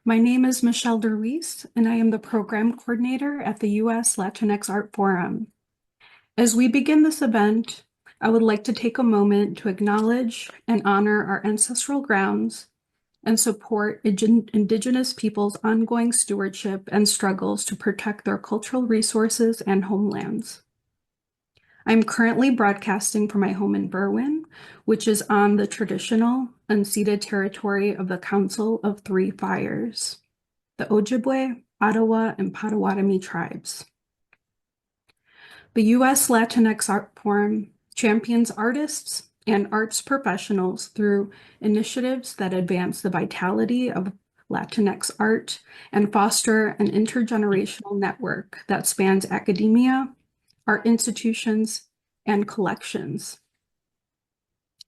My name is Michelle DeRuisse, and I am the program coordinator at the US Latinx Art Forum. As we begin this event, I would like to take a moment to acknowledge and honor our ancestral grounds and support Indigenous peoples' ongoing stewardship and struggles to protect their cultural resources and homelands. I'm currently broadcasting from my home in Berwyn, which is on the traditional unceded territory of the Council of Three Fires, the Ojibwe, Ottawa, and Potawatomi tribes. The US Latinx Art Forum champions artists and arts professionals through initiatives that advance the vitality of Latinx art and foster an intergenerational network that spans academia, art institutions, and collections.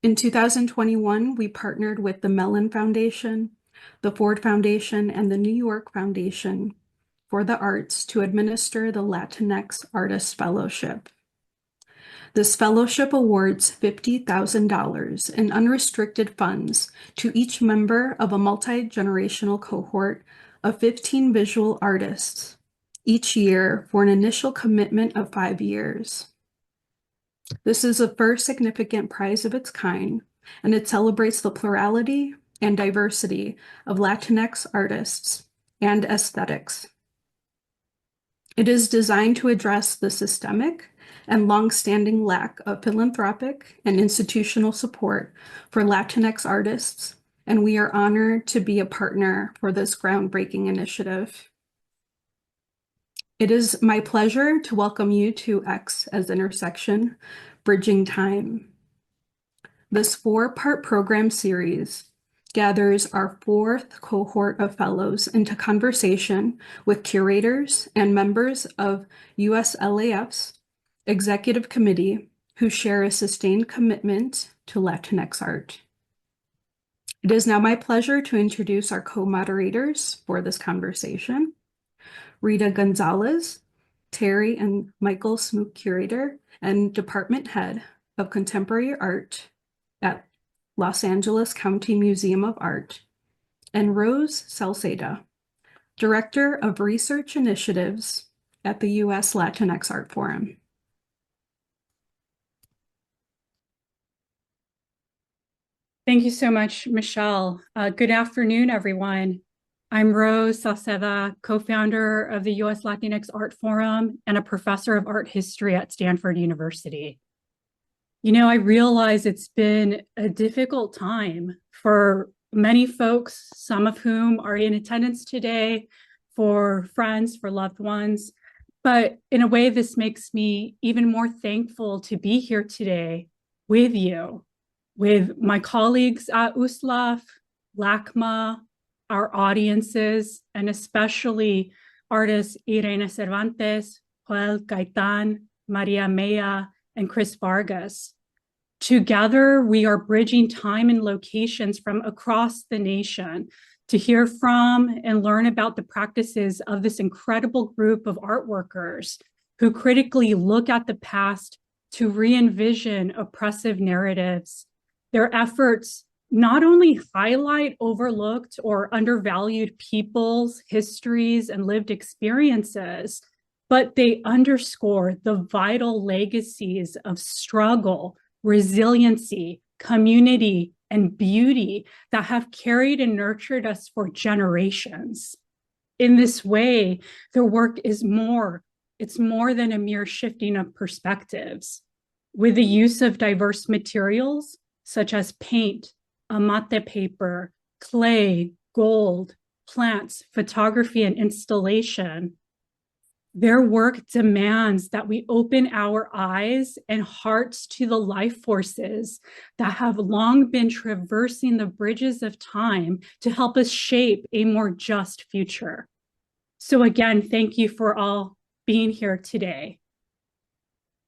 In 2021, we partnered with the Mellon Foundation, the Ford Foundation, and the New York Foundation for the Arts to administer the Latinx Artist Fellowship. This fellowship awards $50,000 in unrestricted funds to each member of a multi-generational cohort of 15 visual artists each year for an initial commitment of 5 years. This is the first significant prize of its kind, and it celebrates the plurality and diversity of Latinx artists and aesthetics. It is designed to address the systemic and long-standing lack of philanthropic and institutional support for Latinx artists, and we are honored to be a partner for this groundbreaking initiative. It is my pleasure to welcome you to X as Intersection, Bridging Time. This 4-part program series gathers our 4th cohort of fellows into conversation with curators and members of US LAF's executive committee who share a sustained commitment to Latinx art. It is now my pleasure to introduce our co-moderators for this conversation. Rita Gonzalez, Terri and Michael Smooke Curator and Department Head of Contemporary Art at Los Angeles County Museum of Art, and Rose Salseda, Director of Research Initiatives at the US Latinx Art Forum. Thank you so much, Michelle. Good afternoon, everyone. I'm Rose Salseda, co-founder of the US Latinx Art Forum and a professor of art history at Stanford University. You know, I realize it's been a difficult time for many folks, some of whom are in attendance today, for friends, for loved ones. But in a way, this makes me even more thankful to be here today with you, with my colleagues at USLAF, LACMA, our audiences, and especially artists Yreina Cervántez, Gaitan, Maea, and Chris Vargas. Together, we are bridging time and locations from across the nation to hear from and learn about the practices of this incredible group of art workers who critically look at the past to re-envision oppressive narratives. Their efforts not only highlight overlooked or undervalued people's histories and lived experiences, but they underscore the vital legacies of struggle, resiliency, community, and beauty that have carried and nurtured us for generations. In this way, their work is more. It's more than a mere shifting of perspectives. With the use of diverse materials, such as paint, amate paper, clay, gold, plants, photography, and installation, their work demands that we open our eyes and hearts to the life forces that have long been traversing the bridges of time to help us shape a more just future. So again, thank you for all being here today.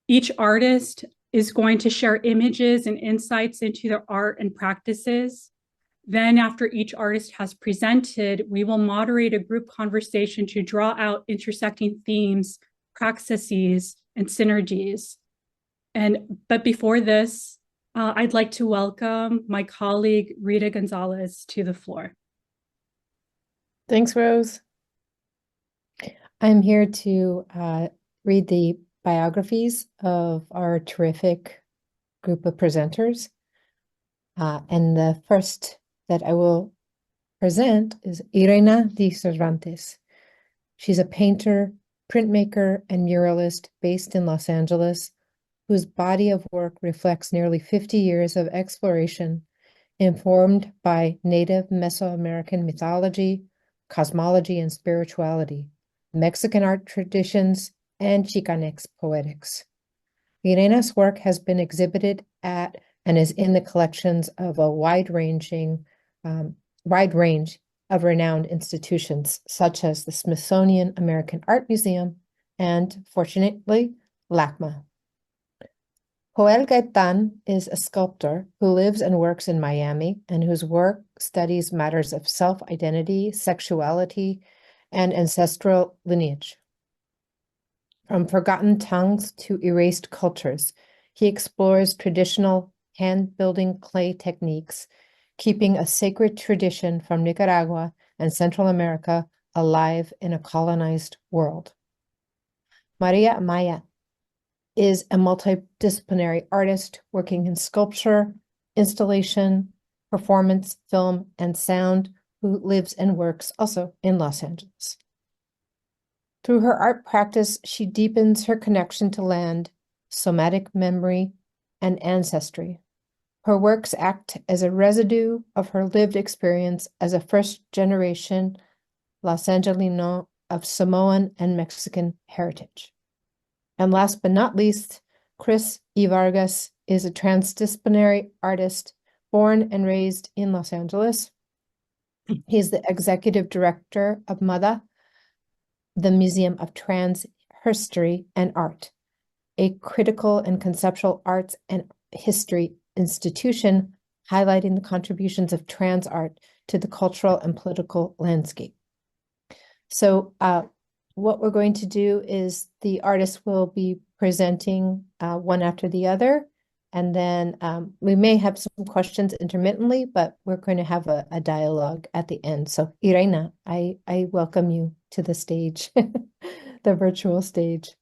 Each artist is going to share images and insights into their art and practices. Then after each artist has presented, we will moderate a group conversation to draw out intersecting themes, praxis, and synergies. But before this, I'd like to welcome my colleague, Rita Gonzalez, to the floor. Thanks, Rose. I'm here to read the biographies of our terrific group of presenters. And the first that I will present is Yreina D. Cervántez. She's a painter, printmaker, and muralist based in Los Angeles, whose body of work reflects nearly 50 years of exploration informed by native Mesoamerican mythology, cosmology, and spirituality, Mexican art traditions, and Chicanx poetics. Yreina's work has been exhibited at and is in the collections of a wide range of renowned institutions, such as the Smithsonian American Art Museum and, fortunately, LACMA. Joel Gaitan is a sculptor who lives and works in Miami and whose work studies matters of self-identity, sexuality, and ancestral lineage. From forgotten tongues to erased cultures, he explores traditional hand-building clay techniques, keeping a sacred tradition from Nicaragua and Central America alive in a colonized world. Maea is a multidisciplinary artist working in sculpture, installation, performance, film, and sound, who lives and works also in Los Angeles. Through her art practice, she deepens her connection to land, somatic memory, and ancestry. Her works act as a residue of her lived experience as a first-generation Los Angelino of Samoan and Mexican heritage. And last but not least, Chris E. Vargas is a transdisciplinary artist born and raised in Los Angeles. He's the executive director of Maea, the Museum of Trans History and Art, a critical and conceptual arts and history institution highlighting the contributions of trans art to the cultural and political landscape. So what we're going to do is the artists will be presenting one after the other, and then we may have some questions intermittently, but we're going to have a dialogue at the end. So Yreina, I welcome you to the stage, the virtual stage.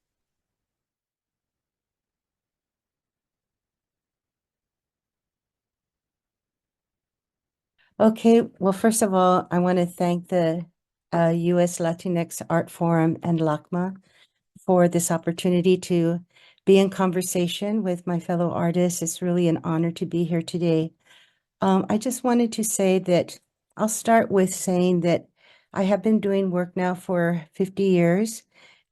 Okay, well, first of all, I want to thank the US Latinx Art Forum and LACMA for this opportunity to be in conversation with my fellow artists. It's really an honor to be here today. I just wanted to say that I'll start with saying that I have been doing work now for 50 years,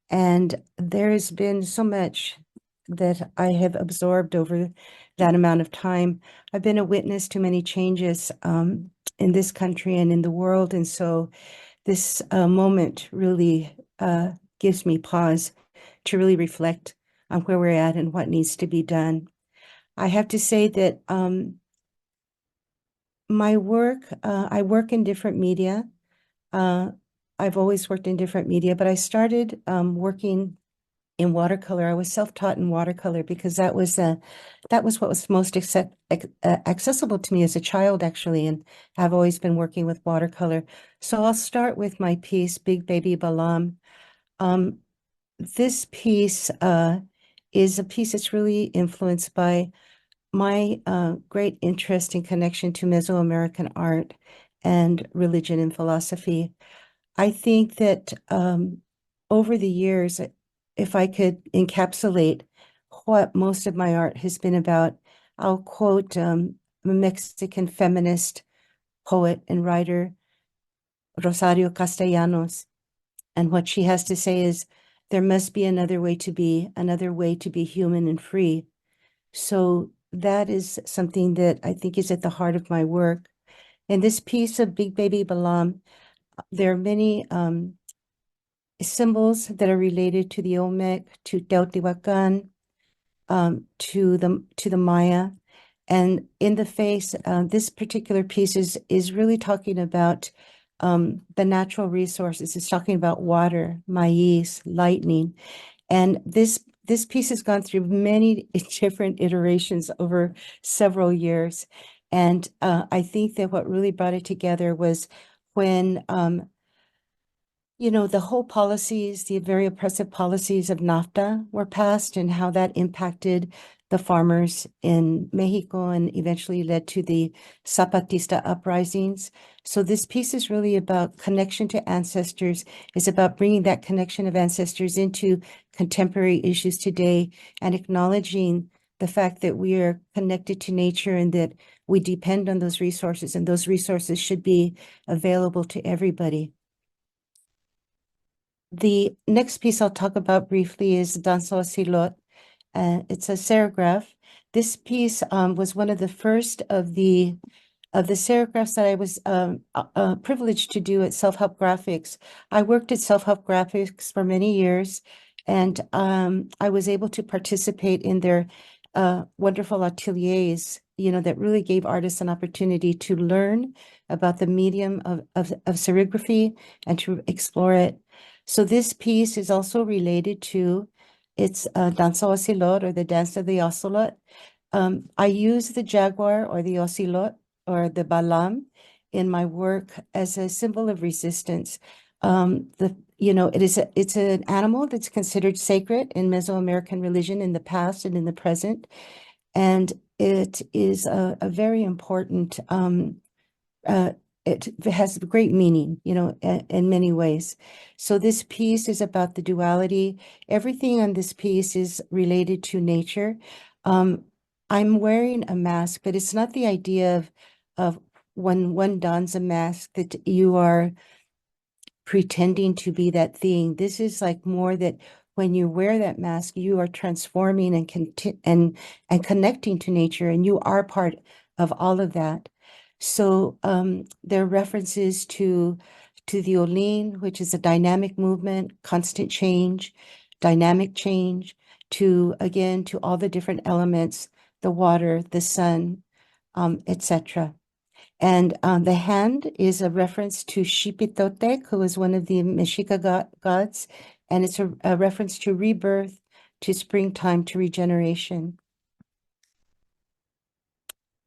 and there has been so much that I have absorbed over that amount of time. I've been a witness to many changes in this country and in the world, and so this moment really gives me pause to really reflect on where we're at and what needs to be done. I have to say that my work, I work in different media. I've always worked in different media, but I started working in watercolor. I was self-taught in watercolor because that was what was most accessible to me as a child, actually, and I've always been working with watercolor. So I'll start with my piece, Big Baby Balam. This piece is a piece that's really influenced by my great interest and connection to Mesoamerican art and religion and philosophy. I think that over the years, if I could encapsulate what most of my art has been about, I'll quote a Mexican feminist poet and writer, Rosario Castellanos. And what she has to say is, there must be another way to be human and free. So that is something that I think is at the heart of my work. In this piece of Big Baby Balam, there are many symbols that are related to the Olmec, to Teotihuacan, to the Maya. And in the face, this particular piece is really talking about the natural resources. It's talking about water, maize, lightning. And this piece has gone through many different iterations over several years. And I think that what really brought it together was when you know, the whole policies, the very oppressive policies of NAFTA were passed and how that impacted the farmers in Mexico and eventually led to the Zapatista uprisings. So this piece is really about connection to ancestors. It's about bringing that connection of ancestors into contemporary issues today and acknowledging the fact that we are connected to nature and that we depend on those resources, and those resources should be available to everybody. The next piece I'll talk about briefly is Danza Silot. It's a serigraph. This piece was one of the first of the serigraphs that I was privileged to do at Self-Help Graphics. I worked at Self-Help Graphics for many years, and I was able to participate in their wonderful ateliers, you know, that really gave artists an opportunity to learn about the medium of serigraphy and to explore it. So this piece is also related to its Danza Ocelot, or the Dance of the Ocelot. I use the jaguar or the ocelot or the balam in my work as a symbol of resistance. It's an animal that's considered sacred in Mesoamerican religion in the past and in the present, and it is a very important. It has great meaning, you know, in many ways. So this piece is about the duality. Everything on this piece is related to nature. I'm wearing a mask, but it's not the idea of when one dons a mask that you are pretending to be that thing. This is like more that when you wear that mask, you are transforming and connecting to nature, and you are part of all of that. So there are references to the Olin, which is a dynamic movement, constant change, dynamic change, to all the different elements, the water, the sun, etc. And the hand is a reference to Xipitotec, who is one of the Mexica gods, and it's a reference to rebirth, to springtime, to regeneration.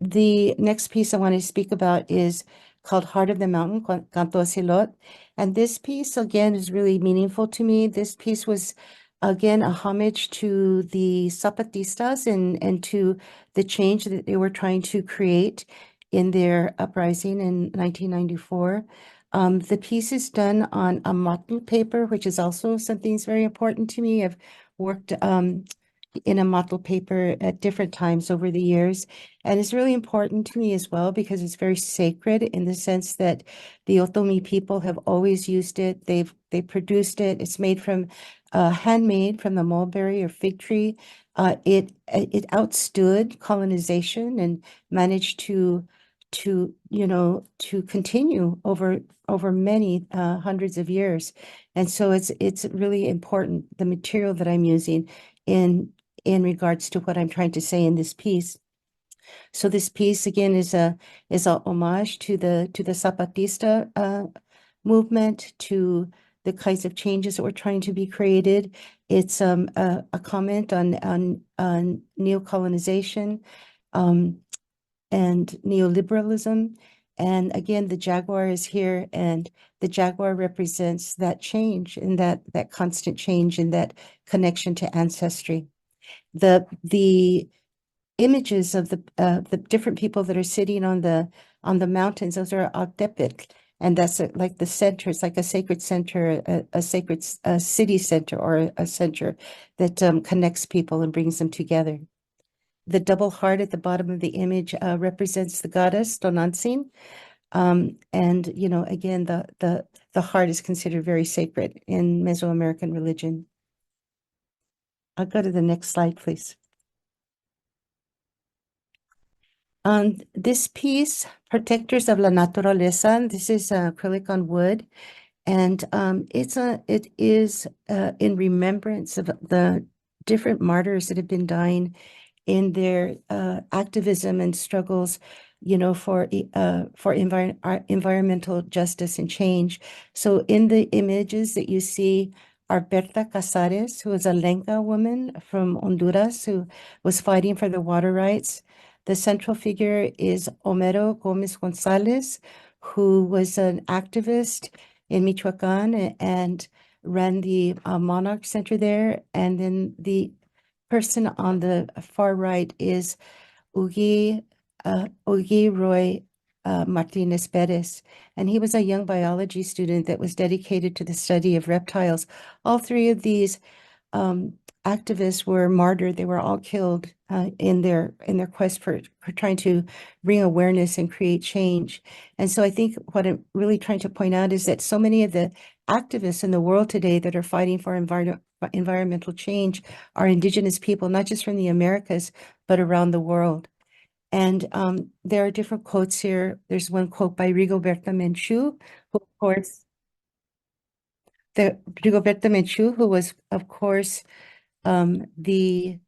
The next piece I want to speak about is called Heart of the Mountain, Canto Silot. And this piece, again, is really meaningful to me. This piece was, again, a homage to the Zapatistas and to the change that they were trying to create in their uprising in 1994. The piece is done on a mottled paper, which is also something that's very important to me. I've worked in a mottled paper at different times over the years. And it's really important to me as well because it's very sacred in the sense that the Otomi people have always used it. They produced it. It's made from handmade from the mulberry or fig tree. It outstood colonization and managed to continue over many hundreds of years. And so it's really important, the material that I'm using in regards to what I'm trying to say in this piece. So this piece again is a homage to the Zapatista movement, to the kinds of changes that were trying to be created. It's a comment on neocolonization and neoliberalism. And again, the jaguar is here, and the jaguar represents that change and that constant change and that connection to ancestry. The images of the different people that are sitting on the mountains, those are Autepetl, and that's like the center. It's like a sacred center, a sacred city center, or a center that connects people and brings them together. The double heart at the bottom of the image represents the goddess Tonantzin, and again, the heart is considered very sacred in Mesoamerican religion. I'll go to the next slide, please. This piece, Protectors of la Naturaleza, this is acrylic on wood, and it is in remembrance of the different martyrs that have been dying in their activism and struggles, for environmental justice and change. So in the images that you see are Berta Casares, who is a Lenca woman from Honduras who was fighting for the water rights. The central figure is Homero Gomez Gonzalez, who was an activist in Michoacan and ran the Monarch Center there. And then the person on the far right is Ugi Roy Martinez Perez, and he was a young biology student that was dedicated to the study of reptiles. All three of these activists were martyred. They were all killed in their quest for trying to bring awareness and create change. And so I think what I'm really trying to point out is that so many of the activists in the world today that are fighting for environmental change are indigenous people, not just from the Americas, but around the world. And there are different quotes here. There's one quote by Rigoberta Menchú, who, of course, who was, of course, the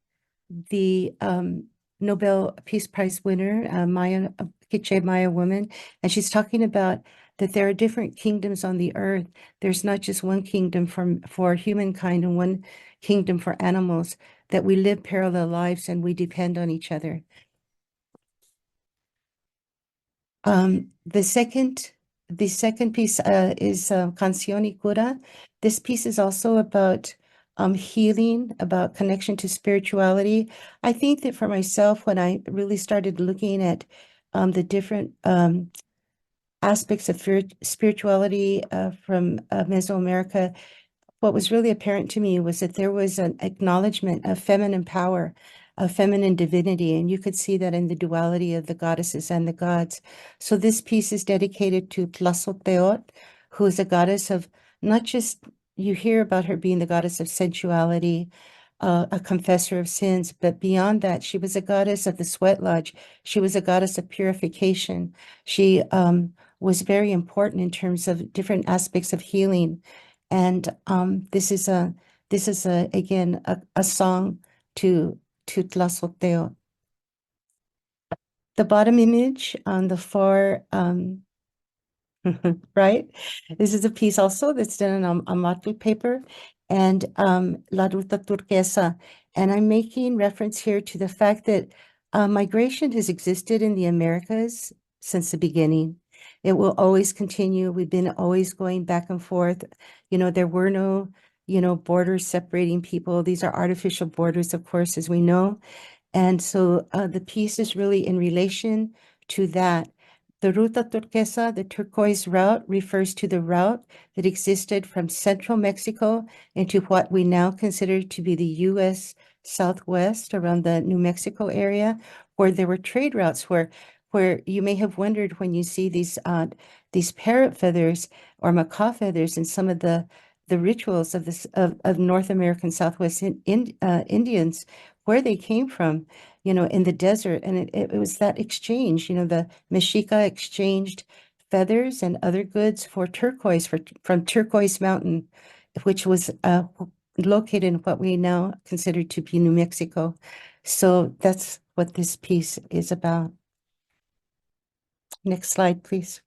Nobel Peace Prize winner, Maea, Quiché Maea woman, and she's talking about that there are different kingdoms on the earth. There's not just one kingdom for humankind and one kingdom for animals, that we live parallel lives and we depend on each other. The second piece is Canción y Cura. This piece is also about healing, about connection to spirituality. I think that for myself, when I really started looking at the different aspects of spirituality from Mesoamerica, what was really apparent to me was that there was an acknowledgement of feminine power, of feminine divinity, and you could see that in the duality of the goddesses and the gods. So this piece is dedicated to Tlazolteotl, who is a goddess of not just, you hear about her being the goddess of sensuality, a confessor of sins, but beyond that, she was a goddess of the sweat lodge. She was a goddess of purification. She was very important in terms of different aspects of healing. And this is again a song to Tlazolteotl. The bottom image on the far right, this is a piece also that's done on matl paper, and La Ruta Turquesa. And I'm making reference here to the fact that migration has existed in the Americas since the beginning. It will always continue. We've been always going back and forth. You know, there were no, borders separating people. These are artificial borders, of course, as we know. And so the piece is really in relation to that. The Ruta Turquesa, the turquoise route, refers to the route that existed from central Mexico into what we now consider to be the US Southwest, around the New Mexico area, where there were trade routes where you may have wondered when you see these parrot feathers or macaw feathers in some of the rituals of of North American Southwest Indians, where they came from, in the desert. And it was that exchange, the Mexica exchanged feathers and other goods for turquoise from Turquoise Mountain, which was located in what we now consider to be New Mexico. So that's what this piece is about. Next slide, please.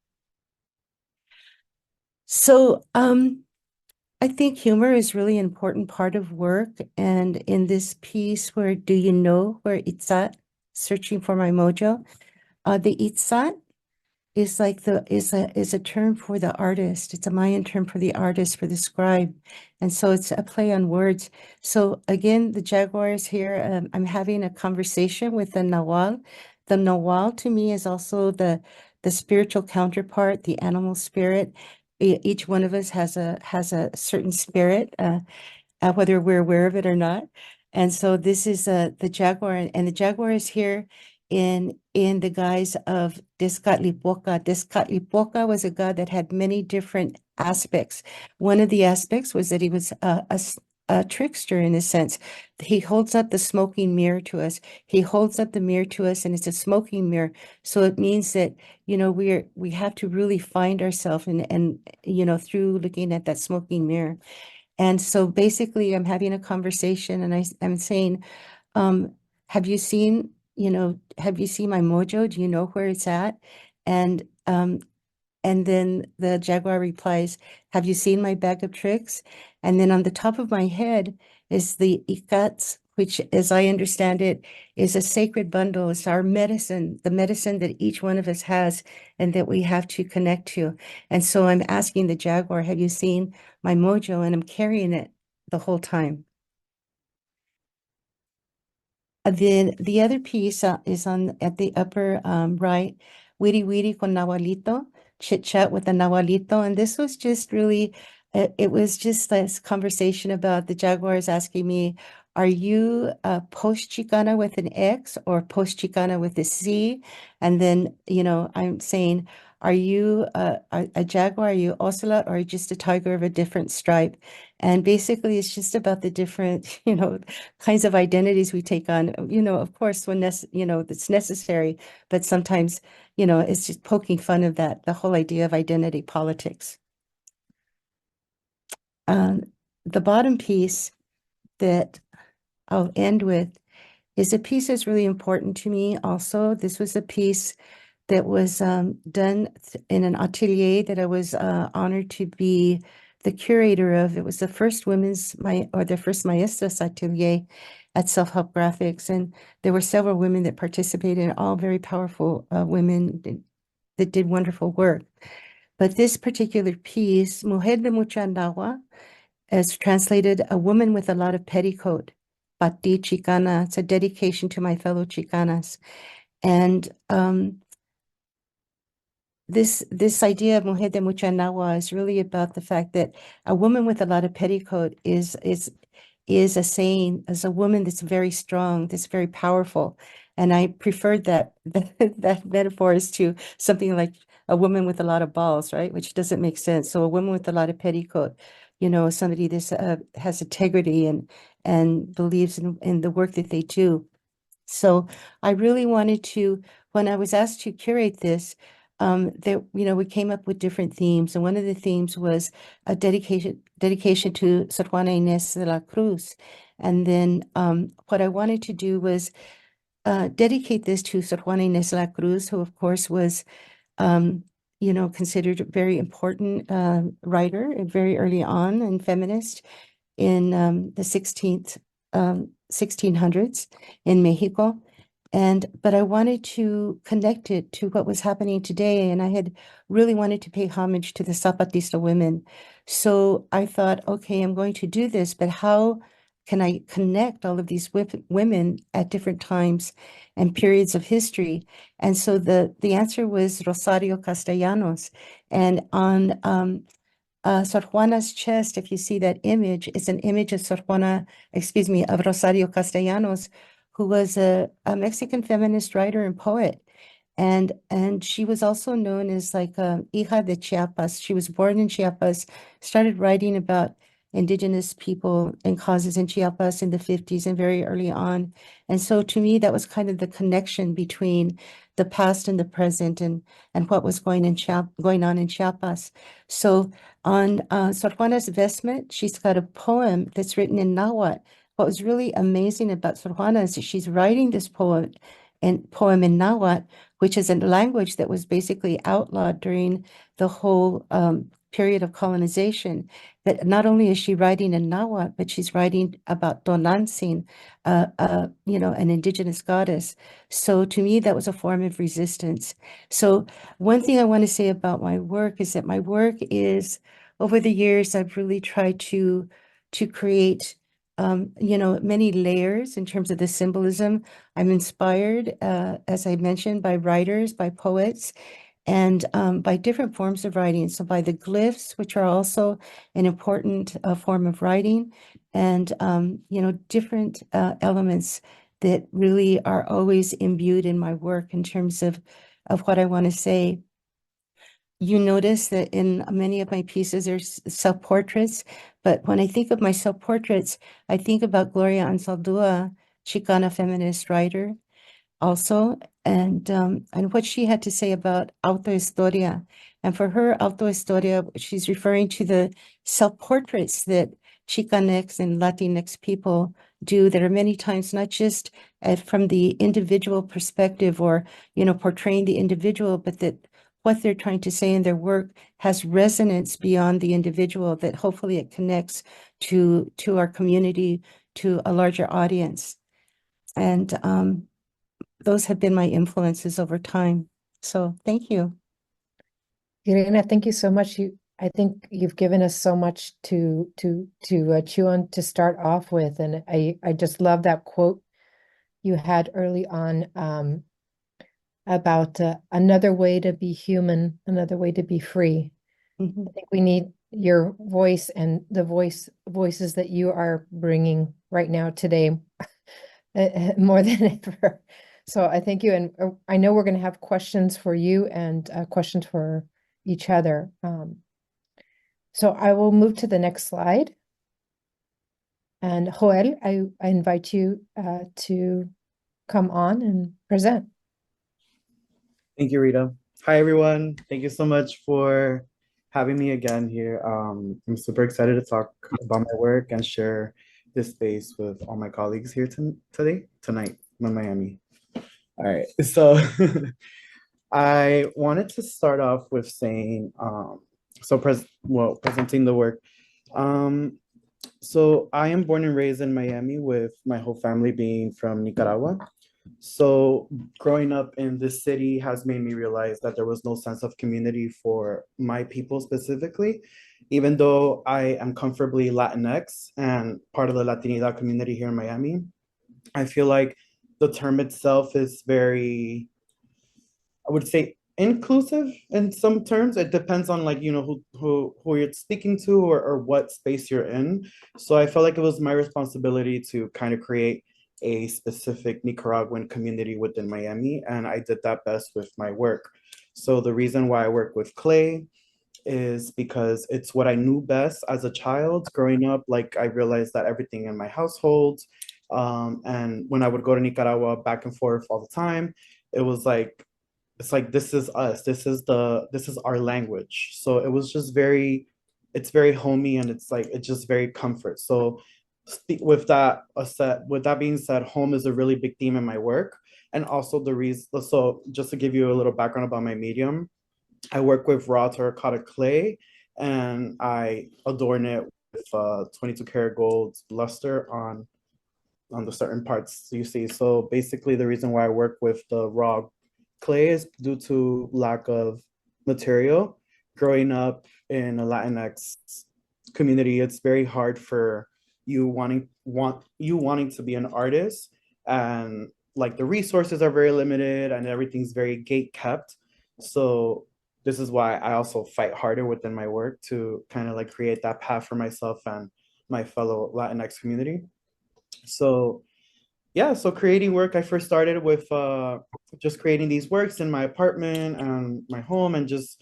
So I think humor is really an important part of work. And in this piece, where do you know where Itzat, searching for my mojo, the Itzat is like is a term for the artist. It's a Mayan term for the artist, for the scribe. And so it's a play on words. So again, the jaguar is here. I'm having a conversation with the Nahual. The Nahual to me is also the spiritual counterpart, the animal spirit. Each one of us has a certain spirit, whether we're aware of it or not. And so this is the jaguar, and the jaguar is here in the guise of Tezcatlipoca. Tezcatlipoca was a god that had many different aspects. One of the aspects was that he was a trickster, in a sense. He holds up the smoking mirror to us. He holds up the mirror to us, and it's a smoking mirror. So it means that, we have to really find ourselves and through looking at that smoking mirror. And so basically I'm having a conversation, and I'm saying, have you seen my mojo? Do you know where it's at? And then the jaguar replies, have you seen my bag of tricks? And then on the top of my head is the Ikats which, as I understand it, is a sacred bundle. It's our medicine, the medicine that each one of us has and that we have to connect to. And so I'm asking the jaguar, have you seen my mojo? And I'm carrying it the whole time. Then the other piece is at the upper right, Wiri Wiri con Nahualito, chit chat with the Nahualito. And this was just really, it was just this conversation about the jaguars asking me, are you post-Chicana with an X or post-Chicana with a C? And then, I'm saying, are you a jaguar? Are you ocelot? Or are you just a tiger of a different stripe? And basically, it's just about the different, kinds of identities we take on, of course, when that's necessary, but sometimes, it's just poking fun of that, the whole idea of identity politics. The bottom piece that I'll end with is a piece that's really important to me also. This was a piece that was done in an atelier that I was honored to be the curator of. It was the first the first maestras atelier at Self-Help Graphics. And there were several women that participated, all very powerful women that did wonderful work. But this particular piece, Mujer de Mucha Nahua, is translated a woman with a lot of petticoat, Pati Chicana. It's a dedication to my fellow Chicanas. And this idea of Mujer de Mucha Nahua is really about the fact that a woman with a lot of petticoat is a saying, as a woman that's very strong, that's very powerful. And I preferred that metaphor is to something like a woman with a lot of balls, right? Which doesn't make sense. So a woman with a lot of petticoat, somebody that has integrity and believes in the work that they do. So I really wanted to, when I was asked to curate this, we came up with different themes. And one of the themes was a dedication to Sor Juana Inés de la Cruz. And then what I wanted to do was dedicate this to Sor Juana Inés de la Cruz, who of course was, considered a very important writer and very early on and feminist in the 1600s in Mexico. But I wanted to connect it to what was happening today. And I had really wanted to pay homage to the Zapatista women. So I thought, okay, I'm going to do this, but how can I connect all of these women at different times and periods of history? And so the answer was Rosario Castellanos. And on Sor Juana's chest, if you see that image, it's an image of of Rosario Castellanos, who was a Mexican feminist writer and poet. And she was also known as like hija de Chiapas. She was born in Chiapas, started writing about indigenous people and causes in Chiapas in the 50s and very early on. And so to me, that was kind of the connection between the past and the present and what was going on in Chiapas. So on Sor Juana's vestment, she's got a poem that's written in Nahuatl. What was really amazing about Sor Juana is that she's writing this poem in Nahuatl, which is a language that was basically outlawed during the whole period of colonization. That not only is she writing in Nahuatl, but she's writing about Tonantzin, an indigenous goddess. So to me, that was a form of resistance. So one thing I want to say about my work is that my work is, over the years, I've really tried to create many layers in terms of the symbolism. I'm inspired, as I mentioned, by writers, by poets, and by different forms of writing. So by the glyphs, which are also an important form of writing, and different elements that really are always imbued in my work in terms of what I want to say. You notice that in many of my pieces, there's self-portraits, but when I think of my self-portraits, I think about Gloria Anzaldúa, Chicana feminist writer, also, and what she had to say about autohistoria. And for her, autohistoria, she's referring to the self-portraits that Chicanx and Latinx people do that are many times not just from the individual perspective or, portraying the individual, but that what they're trying to say in their work has resonance beyond the individual, that hopefully it connects to our community, to a larger audience. And those have been my influences over time. So thank you. Yreina, thank you so much. I think you've given us so much to chew on to start off with, and I just love that quote you had early on about another way to be human, another way to be free. Mhm. I think we need your voice and the voices that you are bringing right now today more than ever. So I thank you, and I know we're going to have questions for you and questions for each other. So I will move to the next slide. And Joel, I invite you to come on and present. Thank you, Rita. Hi, everyone. Thank you so much for having me again here. I'm super excited to talk about my work and share this space with all my colleagues here tonight in Miami. All right, so I wanted to start off with saying, presenting the work. So I am born and raised in Miami with my whole family being from Nicaragua. So growing up in this city has made me realize that there was no sense of community for my people specifically, even though I am comfortably Latinx and part of the Latinidad community here in Miami. I feel like the term itself is very, I would say, inclusive in some terms. It depends on, like, who you're speaking to, or what space you're in. So I felt like it was my responsibility to kind of create a specific Nicaraguan community within Miami, and I did that best with my work. So the reason why I work with clay is because it's what I knew best as a child growing up. Like, I realized that everything in my household, and when I would go to Nicaragua back and forth all the time, it was like, it's like, this is us, this is our language. So it was just it's very homey, and it's just very comfort. So with that being said, home is a really big theme in my work. And also the reason, so just to give you a little background about my medium, I work with raw terracotta clay, and I adorn it with 22 karat gold luster on the certain parts you see. So basically the reason why I work with the raw clay is due to lack of material. Growing up in a Latinx community, it's very hard for you wanting to be an artist, and like the resources are very limited and everything's very gate kept. So this is why I also fight harder within my work to kind of like create that path for myself and my fellow Latinx community. So yeah, so creating work, I first started with just creating these works in my apartment and my home, and just,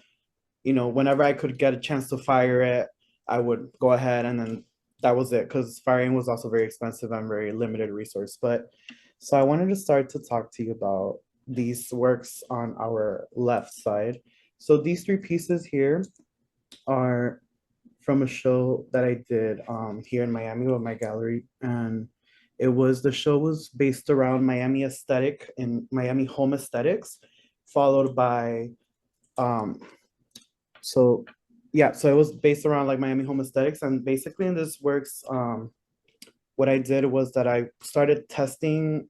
whenever I could get a chance to fire it, I would go ahead, and then that was it, because firing was also very expensive and very limited resource. But so I wanted to start to talk to you about these works on our left side. So these three pieces here are from a show that I did here in Miami with my gallery. And the show was based around Miami aesthetic and Miami home aesthetics, followed by, so it was based around like Miami home aesthetics. And basically in this works, what I did was that I started testing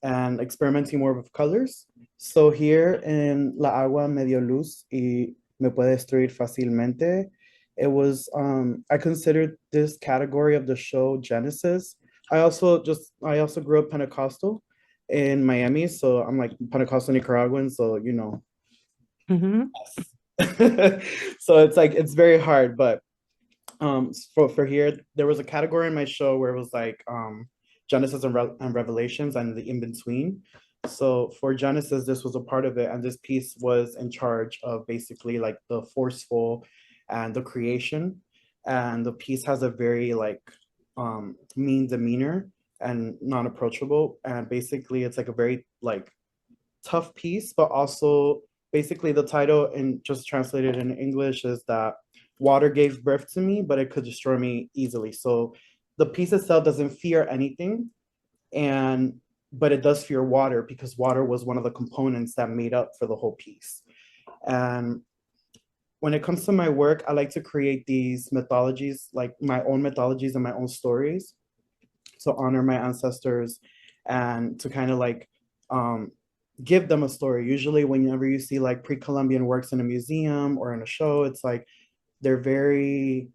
and experimenting more with colors. So here in La Agua Medio Luz y Me Puede Destruir Fácilmente, it was, I considered this category of the show Genesis. I also grew up Pentecostal in Miami, so I'm like Pentecostal Nicaraguan, so Mhm. so it's like, it's very hard. But for here, there was a category in my show where it was like Genesis and Revelations and the in-between. So for Genesis, this was a part of it, and this piece was in charge of basically like the forceful and the creation. And the piece has a very like mean demeanor and non-approachable. And basically it's like a very like tough piece, but also basically the title, and just translated in English, is that water gave birth to me, but it could destroy me easily. So the piece itself doesn't fear anything, but it does fear water, because water was one of the components that made up for the whole piece. And when it comes to my work, I like to create these mythologies, like my own mythologies and my own stories. to honor my ancestors and to kind of like give them a story. Usually whenever you see like pre-Columbian works in a museum or in a show, it's like they're very,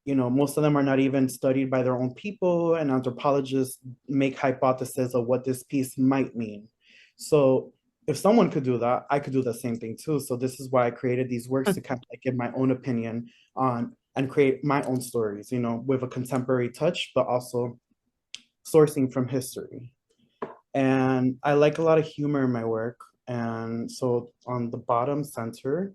most of them are not even studied by their own people, and anthropologists make hypotheses of what this piece might mean. So if someone could do that, I could do the same thing too. So this is why I created these works, to kind of like give my own opinion on and create my own stories, with a contemporary touch, but also sourcing from history. And I like a lot of humor in my work. And so on the bottom center,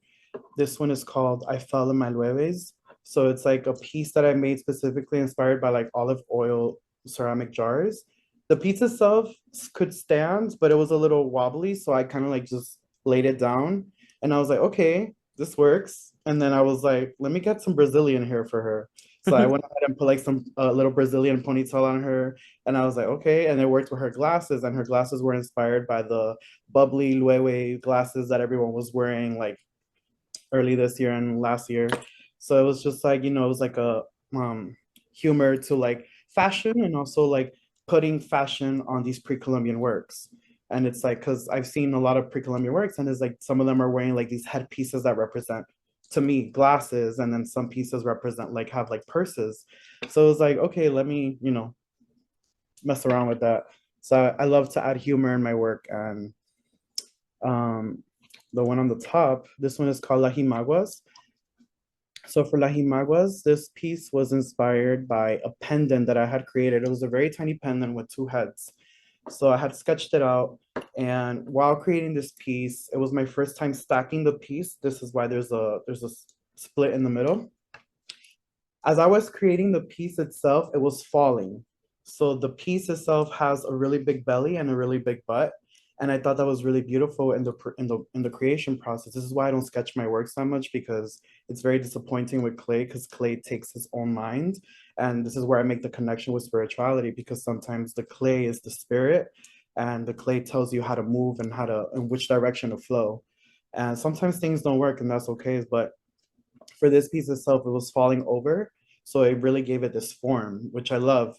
this one is called I Fell in My Lueves. So it's like a piece that I made specifically inspired by like olive oil ceramic jars. The piece itself could stand, but it was a little wobbly. So I kind of like just laid it down and I was like, okay, this works. And then I was like, let me get some Brazilian hair for her. So I went ahead and put like some little Brazilian ponytail on her. And I was like, okay. And it worked with her glasses, and her glasses were inspired by the bubbly Loewe glasses that everyone was wearing like early this year and last year. So it was just like, it was like a humor to like fashion, and also like putting fashion on these pre-Columbian works. And it's like, because I've seen a lot of pre-Columbian works, and it's like some of them are wearing like these headpieces that represent, to me, glasses, and then some pieces represent like have like purses. So it was like, okay, let me, mess around with that. So I love to add humor in my work. And the one on the top, this one is called La Jimaguas. So for La Jimaguas, this piece was inspired by a pendant that I had created. It was a very tiny pendant with two heads. So I had sketched it out, and while creating this piece, it was my first time stacking the piece. This is why there's a split in the middle. As I was creating the piece itself, it was falling. So the piece itself has a really big belly and a really big butt. And I thought that was really beautiful in the creation process. This is why I don't sketch my works that much, because it's very disappointing with clay, because clay takes its own mind. And this is where I make the connection with spirituality, because sometimes the clay is the spirit, and the clay tells you how to move and in which direction to flow. And sometimes things don't work, and that's okay. But for this piece itself, it was falling over. So it really gave it this form, which I love.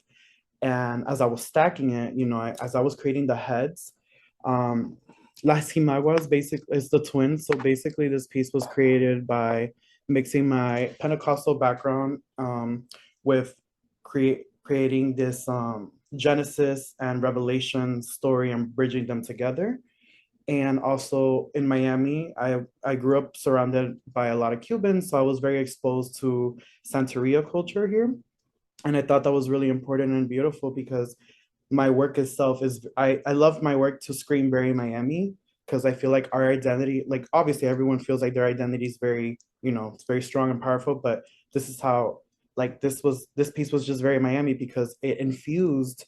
And as I was stacking it, as I was creating the heads, Las Jimaguas basically is the twins. So basically this piece was created by mixing my Pentecostal background with creating this Genesis and Revelation story and bridging them together. And also in Miami, I grew up surrounded by a lot of Cubans, so I was very exposed to Santeria culture here. And I thought that was really important and beautiful, because my work itself is, I love my work to scream very Miami, because I feel like our identity, like obviously everyone feels like their identity is very, it's very strong and powerful, but this is how, like this piece was just very Miami, because it infused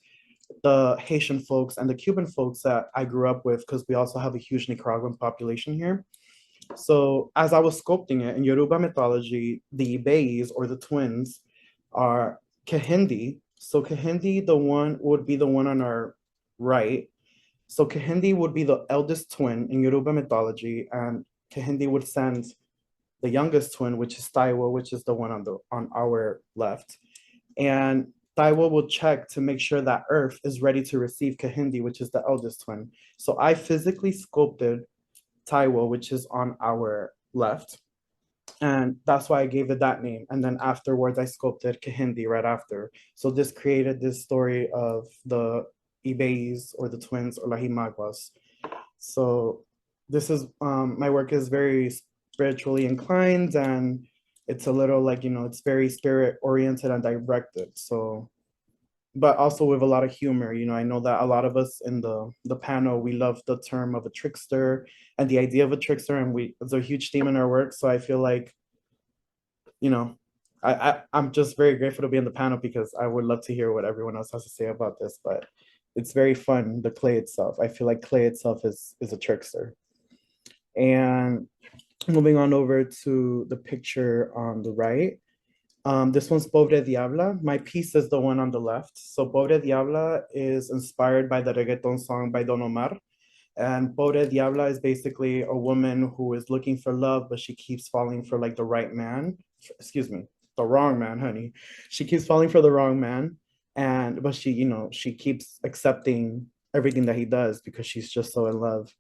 the Haitian folks and the Cuban folks that I grew up with, because we also have a huge Nicaraguan population here. So as I was sculpting it, in Yoruba mythology, the Ibeis, or the twins, are Kehinde. So Kehinde, would be the one on our right. So Kehinde would be the eldest twin in Yoruba mythology, and Kehinde would send the youngest twin, which is Taiwo, which is the one on our left. And Taiwo will check to make sure that Earth is ready to receive Kehinde, which is the eldest twin. So I physically sculpted Taiwo, which is on our left. And that's why I gave it that name. And then afterwards, I sculpted Kehinde right after. So this created this story of the Ibeis, or the twins, or La Jimaguas. So this is, my work is very spiritually inclined, and it's a little like, it's very spirit oriented and directed. So, but also with a lot of humor. I know that a lot of us in the panel, we love the term of a trickster and the idea of a trickster, and it's a huge theme in our work. So I feel like, I'm just very grateful to be in the panel, because I would love to hear what everyone else has to say about this. But it's very fun, the clay itself. I feel like clay itself is a trickster. And moving on over to the picture on the right, this one's Pobre Diabla. My piece is the one on the left. So Pobre Diabla is inspired by the reggaeton song by Don Omar. And Pobre Diabla is basically a woman who is looking for love, but she keeps falling for like the right man. Excuse me, the wrong man, honey. She keeps falling for the wrong man. but she, she keeps accepting everything that he does because she's just so in love.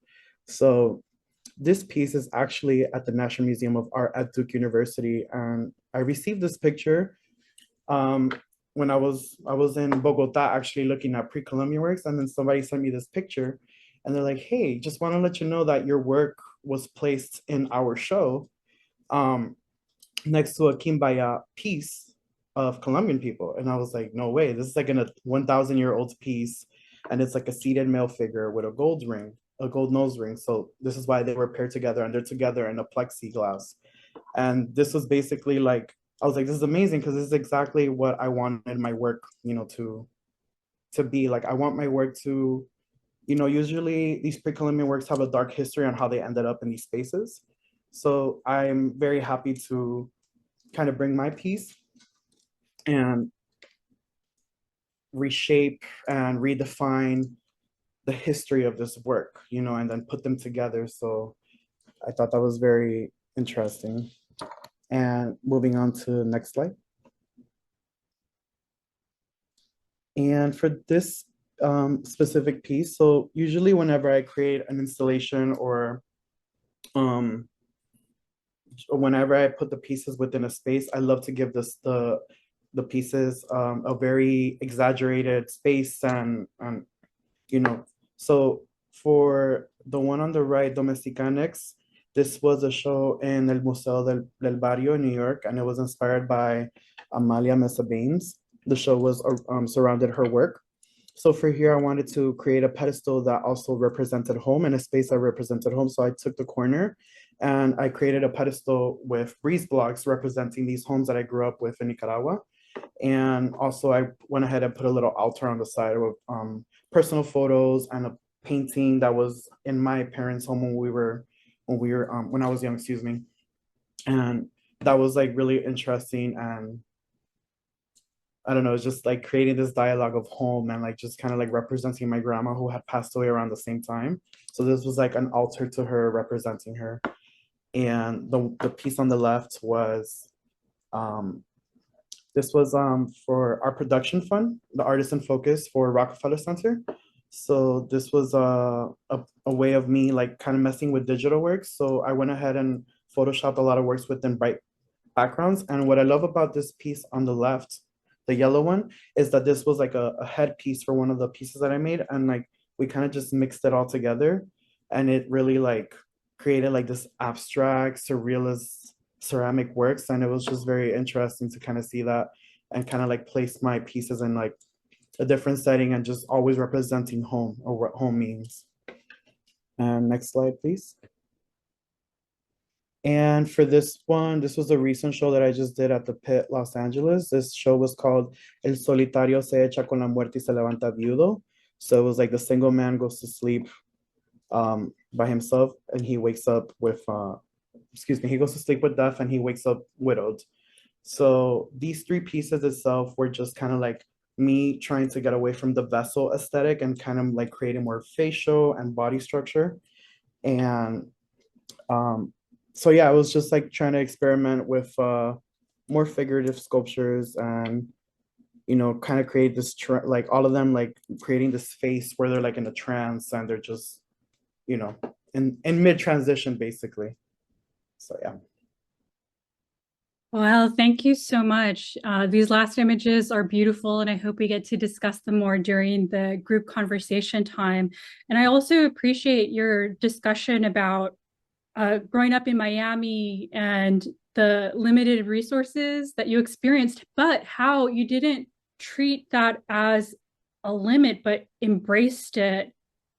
So this piece is actually at the National Museum of Art at Duke University, and I received this picture um, when I was in Bogota actually looking at pre-Columbian works, and then somebody sent me this picture, and they're like, "Hey, just want to let you know that your work was placed in our show um, next to a Kimbaya piece of Colombian people," and I was like, "No way! This is like a 1,000-year-old piece, and it's like a seated male figure with a gold ring." A gold nose ring. So this is why they were paired together, and they're together in a plexiglass. And this was basically like, I was like, this is amazing because this is exactly what I wanted my work, to be like. I want my work to, usually these pre-Columbian works have a dark history on how they ended up in these spaces. So I'm very happy to kind of bring my piece and reshape and redefine the history of this work, and then put them together. So I thought that was very interesting. And moving on to the next slide. And for this specific piece, so usually whenever I create an installation or whenever I put the pieces within a space, I love to give the pieces a very exaggerated space and so for the one on the right, Domesticanex, this was a show in El Museo del Barrio in New York, and it was inspired by Amalia Mesa Baines. The show was surrounded her work. So for here, I wanted to create a pedestal that also represented home and a space that represented home. So I took the corner and I created a pedestal with breeze blocks representing these homes that I grew up with in Nicaragua. And also I went ahead and put a little altar on the side with personal photos and a painting that was in my parents' home when I was young, excuse me. And that was like really interesting. And I don't know, it's just like creating this dialogue of home and like just kind of like representing my grandma who had passed away around the same time. So this was like an altar to her, representing her. And the piece on the left was this was for our production fund, the Artist in Focus for Rockefeller Center. So this was a way of me like kind of messing with digital works. So I went ahead and photoshopped a lot of works within bright backgrounds. And what I love about this piece on the left, the yellow one, is that this was like a headpiece for one of the pieces that I made. And like we kind of just mixed it all together. And it really like created like this abstract, surrealist ceramic works. And it was just very interesting to kind of see that and kind of like place my pieces in like a different setting and just always representing home or what home means. And next slide, please. And for this one, this was a recent show that I just did at the Pit, Los Angeles. This show was called El Solitario se echa con la muerte y se levanta viudo. So it was like the single man goes to sleep by himself and he wakes up with, he goes to sleep with death and he wakes up widowed. So these three pieces itself were just kind of like me trying to get away from the vessel aesthetic and kind of like creating more facial and body structure. And so yeah, I was just like trying to experiment with more figurative sculptures and kind of create this like all of them like creating this face where they're like in a trance and they're just in mid transition basically. So yeah. Well, thank you so much. These last images are beautiful, and I hope we get to discuss them more during the group conversation time. And I also appreciate your discussion about growing up in Miami and the limited resources that you experienced, but how you didn't treat that as a limit, but embraced it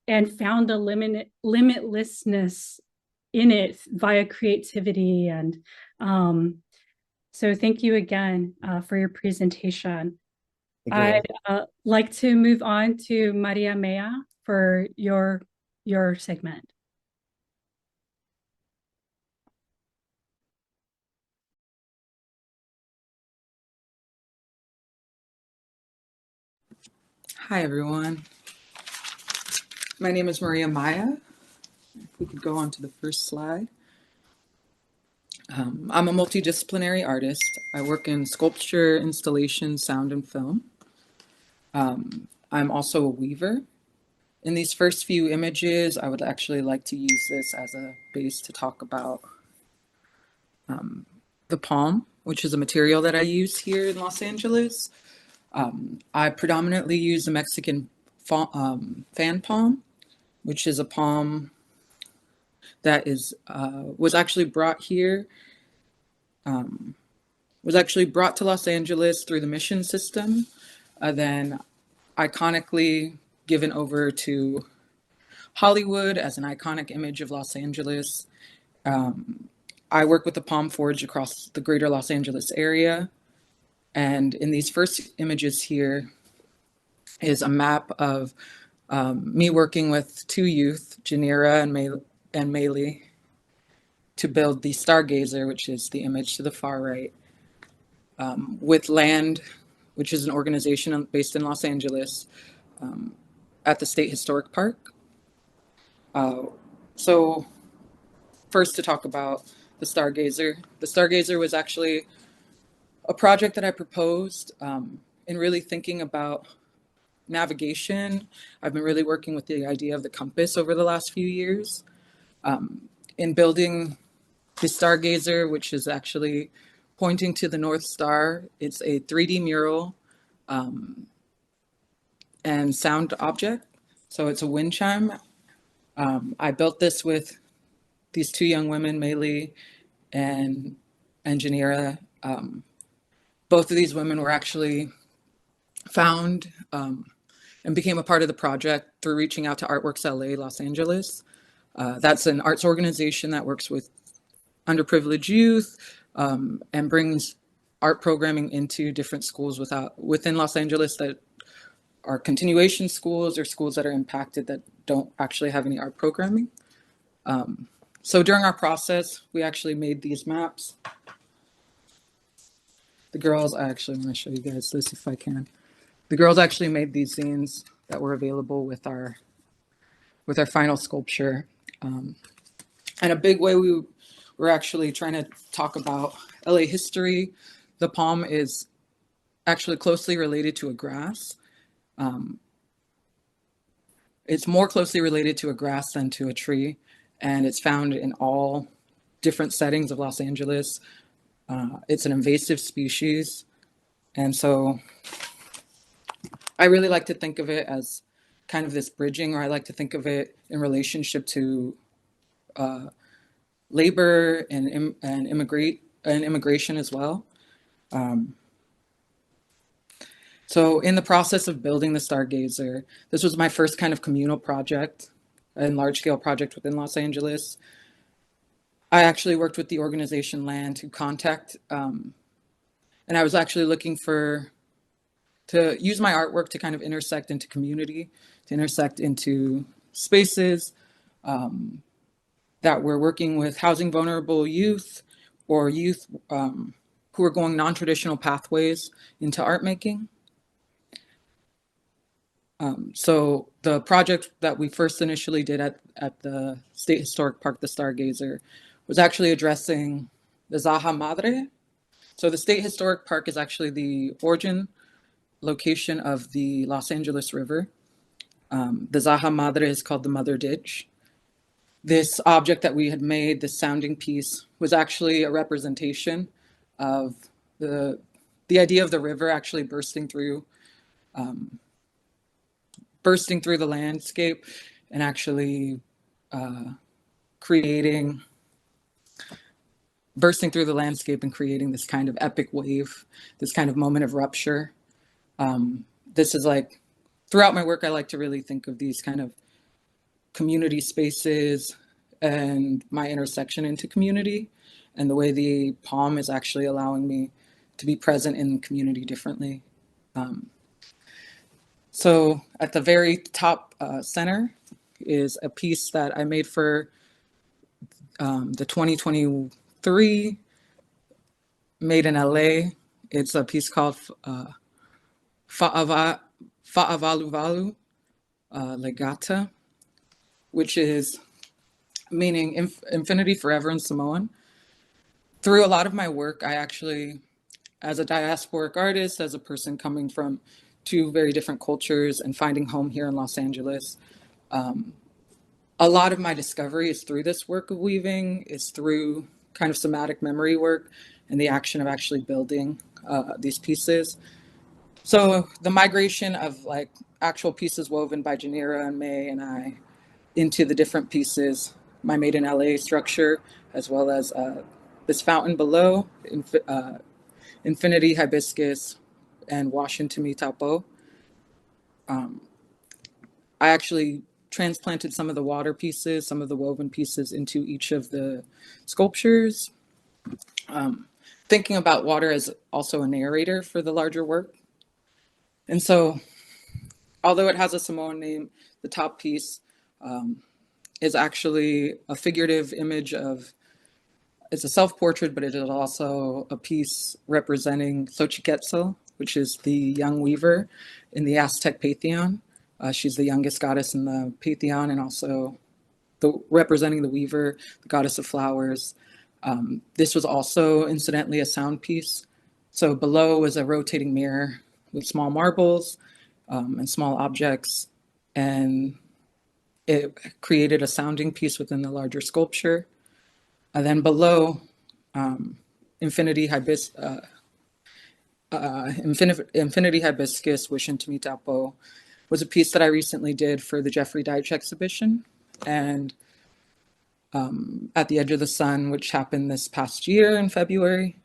and found a limitlessness in it via creativity. And so thank you again for your presentation. I'd like to move on to Maria Maea for your segment. Hi, everyone. My name is Maria Maea. If we could go on to the first slide. I'm a multidisciplinary artist. I work in sculpture, installation, sound, and film. I'm also a weaver. In these first few images, I would actually like to use this as a base to talk about the palm, which is a material that I use here in Los Angeles. I predominantly use the Mexican fan palm, which is a palm that was actually brought here, was actually brought to Los Angeles through the mission system, then iconically given over to Hollywood as an iconic image of Los Angeles. I work with the Palm Forge across the greater Los Angeles area. And in these first images here is a map of me working with two youth, Janira and Meili, to build the Stargazer, which is the image to the far right, with Land, which is an organization based in Los Angeles, at the State Historic Park. So first to talk about the Stargazer. The Stargazer was actually a project that I proposed in really thinking about navigation. I've been really working with the idea of the compass over the last few years. In building the Stargazer, which is actually pointing to the North Star. It's a 3D mural and sound object. So it's a wind chime. I built this with these two young women, Meili and Janira. Both of these women were actually found and became a part of the project through reaching out to Artworks LA, Los Angeles. That's an arts organization that works with underprivileged youth and brings art programming into different schools within Los Angeles that are continuation schools or schools that are impacted that don't actually have any art programming. So during our process, we actually made these maps. The girls, I actually want to show you guys this if I can. The girls actually made these zines that were available with our final sculpture. And a big way we're actually trying to talk about LA history. The palm is actually closely related to a grass. It's more closely related to a grass than to a tree, and it's found in all different settings of Los Angeles. It's an invasive species, and so I really like to think of it as kind of this bridging, or I like to think of it in relationship to labor and immigration as well. So in the process of building the Stargazer, this was my first kind of communal project and large-scale project within Los Angeles. I actually worked with the organization Land to contact, and I was actually looking to use my artwork to kind of intersect into community, to intersect into spaces that were working with housing vulnerable youth or youth who are going non-traditional pathways into art making. So the project that we first initially did at the State Historic Park, the Stargazer, was actually addressing the Zaha Madre. So the State Historic Park is actually the origin location of the Los Angeles River. The Zaha Madre is called the Mother Ditch. This object that we had made, this sounding piece, was actually a representation of the idea of the river actually bursting through the landscape and actually bursting through the landscape and creating this kind of epic wave, this kind of moment of rupture. This is like, throughout my work, I like to really think of these kind of community spaces and my intersection into community, and the way the palm is actually allowing me to be present in community differently. So at the very top center is a piece that I made for the 2023 Made in LA. It's a piece called Fa'avaluvalu Legata, which is meaning infinity forever in Samoan. Through a lot of my work, I actually, as a diasporic artist, as a person coming from two very different cultures and finding home here in Los Angeles. A lot of my discovery is through this work of weaving, is through kind of somatic memory work and the action of actually building these pieces. So the migration of like actual pieces woven by Janira and May and I into the different pieces, my Made in LA structure, as well as this fountain below, Infinity Hibiscus and Washington Tapo. I actually transplanted some of the water pieces, some of the woven pieces into each of the sculptures, thinking about water as also a narrator for the larger work. And so, although it has a Samoan name, the top piece is actually a figurative image of, it's a self-portrait, but it is also a piece representing Xochiquetzal, which is the young weaver in the Aztec pantheon. She's the youngest goddess in the pantheon, and also representing the weaver, the goddess of flowers. This was also incidentally a sound piece. So below was a rotating mirror with small marbles and small objects, and it created a sounding piece within the larger sculpture. And then below, Infinity Hibiscus, Wish into Mitapo, was a piece that I recently did for the Jeffrey Deitch exhibition. And At the Edge of the Sun, which happened this past year in February.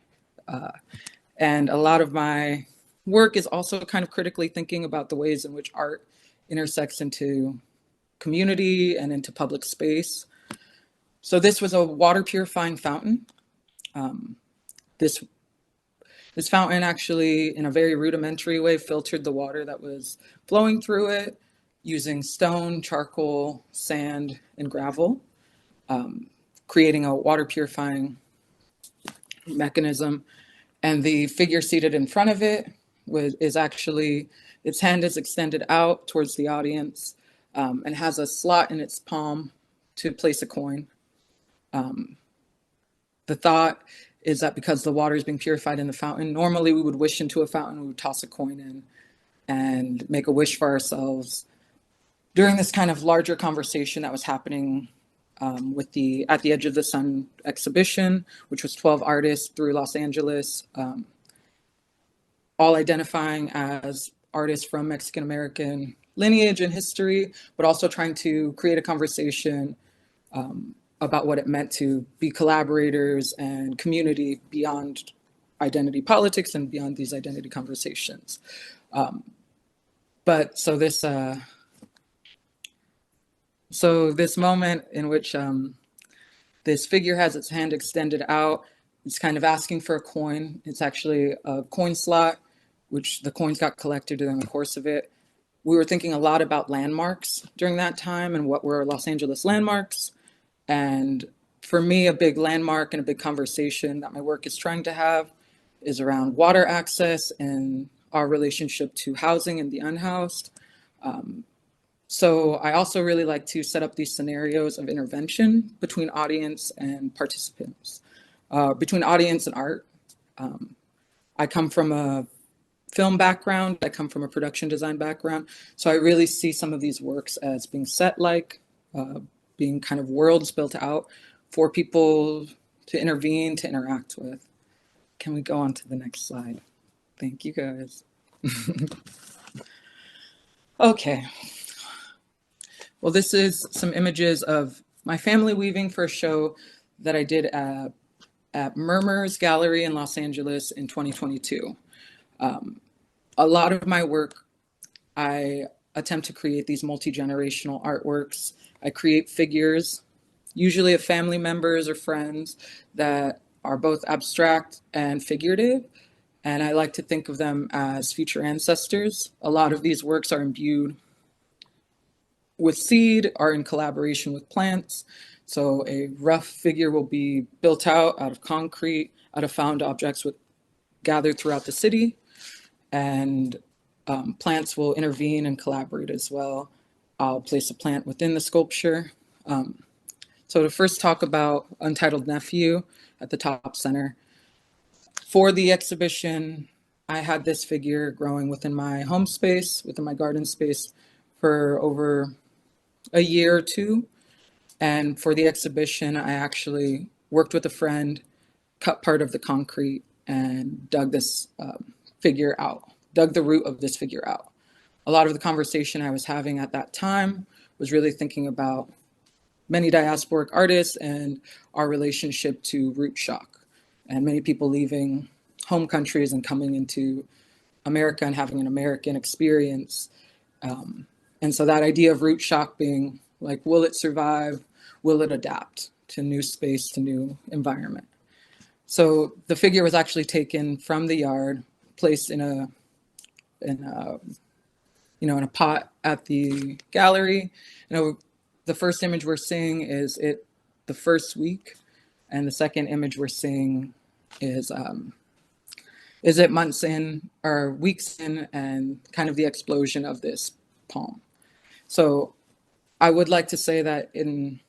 And a lot of my work is also kind of critically thinking about the ways in which art intersects into community and into public space. So this was a water purifying fountain. This fountain actually, in a very rudimentary way, filtered the water that was flowing through it using stone, charcoal, sand, and gravel, creating a water purifying mechanism. And the figure seated in front of it is actually, its hand is extended out towards the audience and has a slot in its palm to place a coin. The thought is that because the water is being purified in the fountain, normally we would wish into a fountain, we would toss a coin in and make a wish for ourselves. During this kind of larger conversation that was happening with the At the Edge of the Sun exhibition, which was 12 artists through Los Angeles, all identifying as artists from Mexican-American lineage and history, but also trying to create a conversation about what it meant to be collaborators and community beyond identity politics and beyond these identity conversations. So this moment in which this figure has its hand extended out, it's kind of asking for a coin. It's actually a coin slot, which the coins got collected during the course of it. We were thinking a lot about landmarks during that time and what were Los Angeles landmarks. And for me, a big landmark and a big conversation that my work is trying to have is around water access and our relationship to housing and the unhoused. So I also really like to set up these scenarios of intervention between audience and participants, between audience and art. I come from a film background, I come from a production design background. So I really see some of these works as being set-like, being kind of worlds built out for people to intervene, to interact with. Can we go on to the next slide? Thank you, guys. Okay. Well, this is some images of my family weaving for a show that I did at Murmurs Gallery in Los Angeles in 2022. A lot of my work, I attempt to create these multi-generational artworks. I create figures, usually of family members or friends, that are both abstract and figurative. And I like to think of them as future ancestors. A lot of these works are imbued with seed, are in collaboration with plants. So a rough figure will be built out of concrete, out of found objects gathered throughout the city. And plants will intervene and collaborate as well. I'll place a plant within the sculpture. So to first talk about Untitled Nephew at the top center. For the exhibition, I had this figure growing within my home space, within my garden space, for over a year or two. And for the exhibition, I actually worked with a friend, cut part of the concrete, and dug this figure out, dug the root of this figure out. A lot of the conversation I was having at that time was really thinking about many diasporic artists and our relationship to root shock, and many people leaving home countries and coming into America and having an American experience. And so that idea of root shock being like, will it survive? Will it adapt to new space, to new environment? So the figure was actually taken from the yard, placed in a pot at the gallery. The first image we're seeing is it the first week, and the second image we're seeing is it months in or weeks in, and kind of the explosion of this palm. So I would like to say that in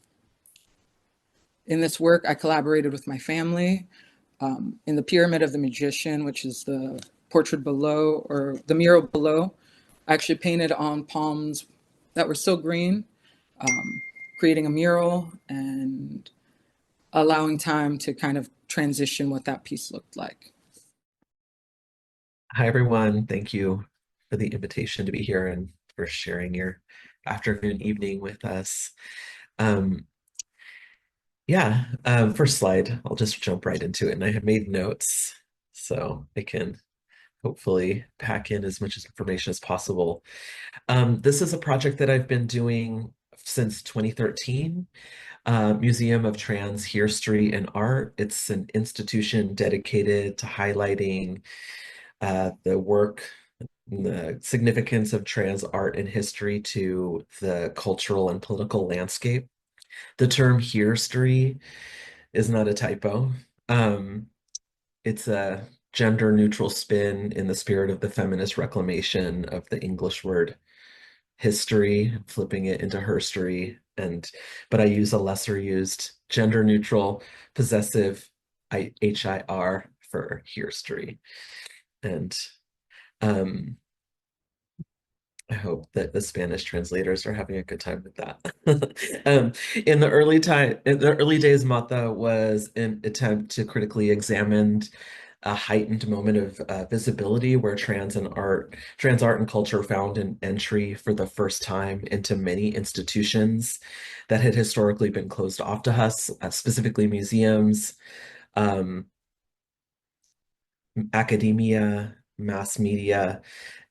this work, I collaborated with my family. In the Pyramid of the Magician, which is the portrait below, or the mural below, I actually painted on palms that were still green, creating a mural and allowing time to kind of transition what that piece looked like. Hi, everyone. Thank you for the invitation to be here and for sharing your afternoon, evening with us. First slide, I'll just jump right into it. And I have made notes so I can hopefully pack in as much information as possible. This is a project that I've been doing since 2013. Museum of Trans History and Art. It's an institution dedicated to highlighting the work and the significance of trans art and history to the cultural and political landscape. The term history is not a typo. It's a gender neutral spin in the spirit of the feminist reclamation of the English word history, flipping it into herstory. But I use a lesser used gender neutral possessive HIR for history. And I hope that the Spanish translators are having a good time with that. In the early days, Mata was an attempt to critically examine a heightened moment of visibility where trans art and culture found an entry for the first time into many institutions that had historically been closed off to us, specifically museums, academia, mass media.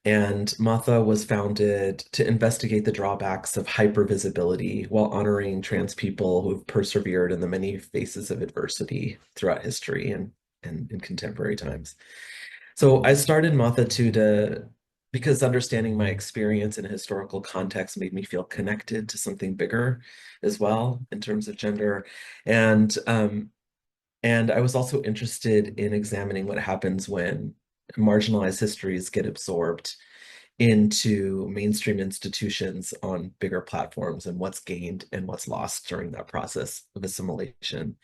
And Matha was founded to investigate the drawbacks of hypervisibility while honoring trans people who've persevered in the many faces of adversity throughout history and in contemporary times. So I started Matha because understanding my experience in a historical context made me feel connected to something bigger as well in terms of gender. And I was also interested in examining what happens when marginalized histories get absorbed into mainstream institutions on bigger platforms, and what's gained and what's lost during that process of assimilation.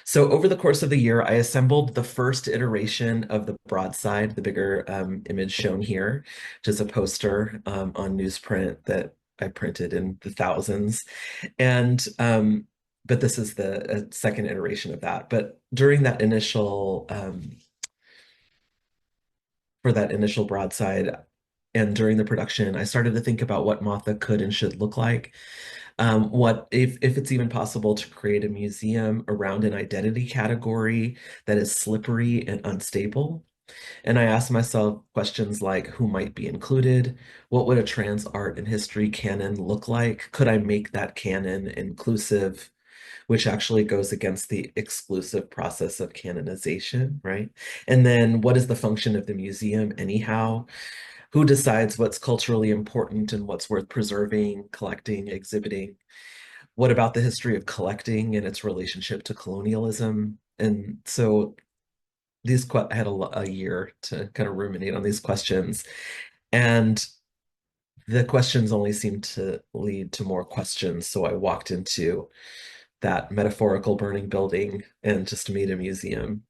So over the course of the year, I assembled the first iteration of the broadside, the bigger image shown here, which is a poster on newsprint that I printed in the thousands. But this is the second iteration of that. But during that initial for that initial broadside and during the production, I started to think about what Matha could and should look like. What if it's even possible to create a museum around an identity category that is slippery and unstable. And I asked myself questions like, who might be included? What would a trans art and history canon look like? Could I make that canon inclusive, which actually goes against the exclusive process of canonization, right? And then what is the function of the museum anyhow? Who decides what's culturally important and what's worth preserving, collecting, exhibiting? What about the history of collecting and its relationship to colonialism? And so I had a year to kind of ruminate on these questions. And the questions only seemed to lead to more questions. So I walked into that metaphorical burning building and just made a museum.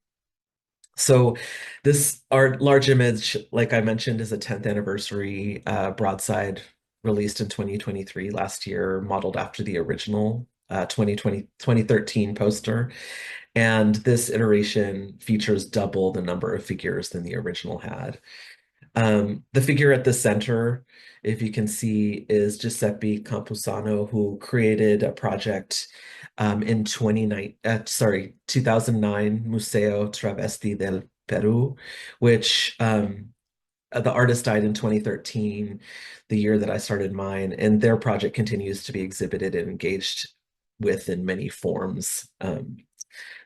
So this art large image, like I mentioned, is a 10th anniversary broadside released in 2023 last year, modeled after the original 2013 poster. And this iteration features double the number of figures than the original had. The figure at the center, if you can see, is Giuseppe Campusano, who created a project in 2009, Museo Travesti del Perú, which the artist died in 2013, the year that I started mine, and their project continues to be exhibited and engaged with in many forms.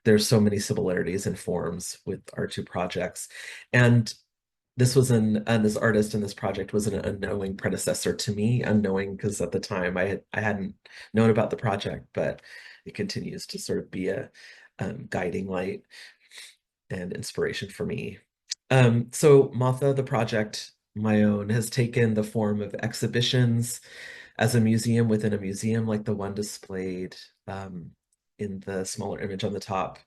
There's so many similarities in forms with our two projects. And this artist and this project was an unknowing predecessor to me, unknowing because at the time I hadn't known about the project, but it continues to sort of be a guiding light and inspiration for me. So Matha, the project, my own, has taken the form of exhibitions as a museum within a museum, like the one displayed in the smaller image on the top.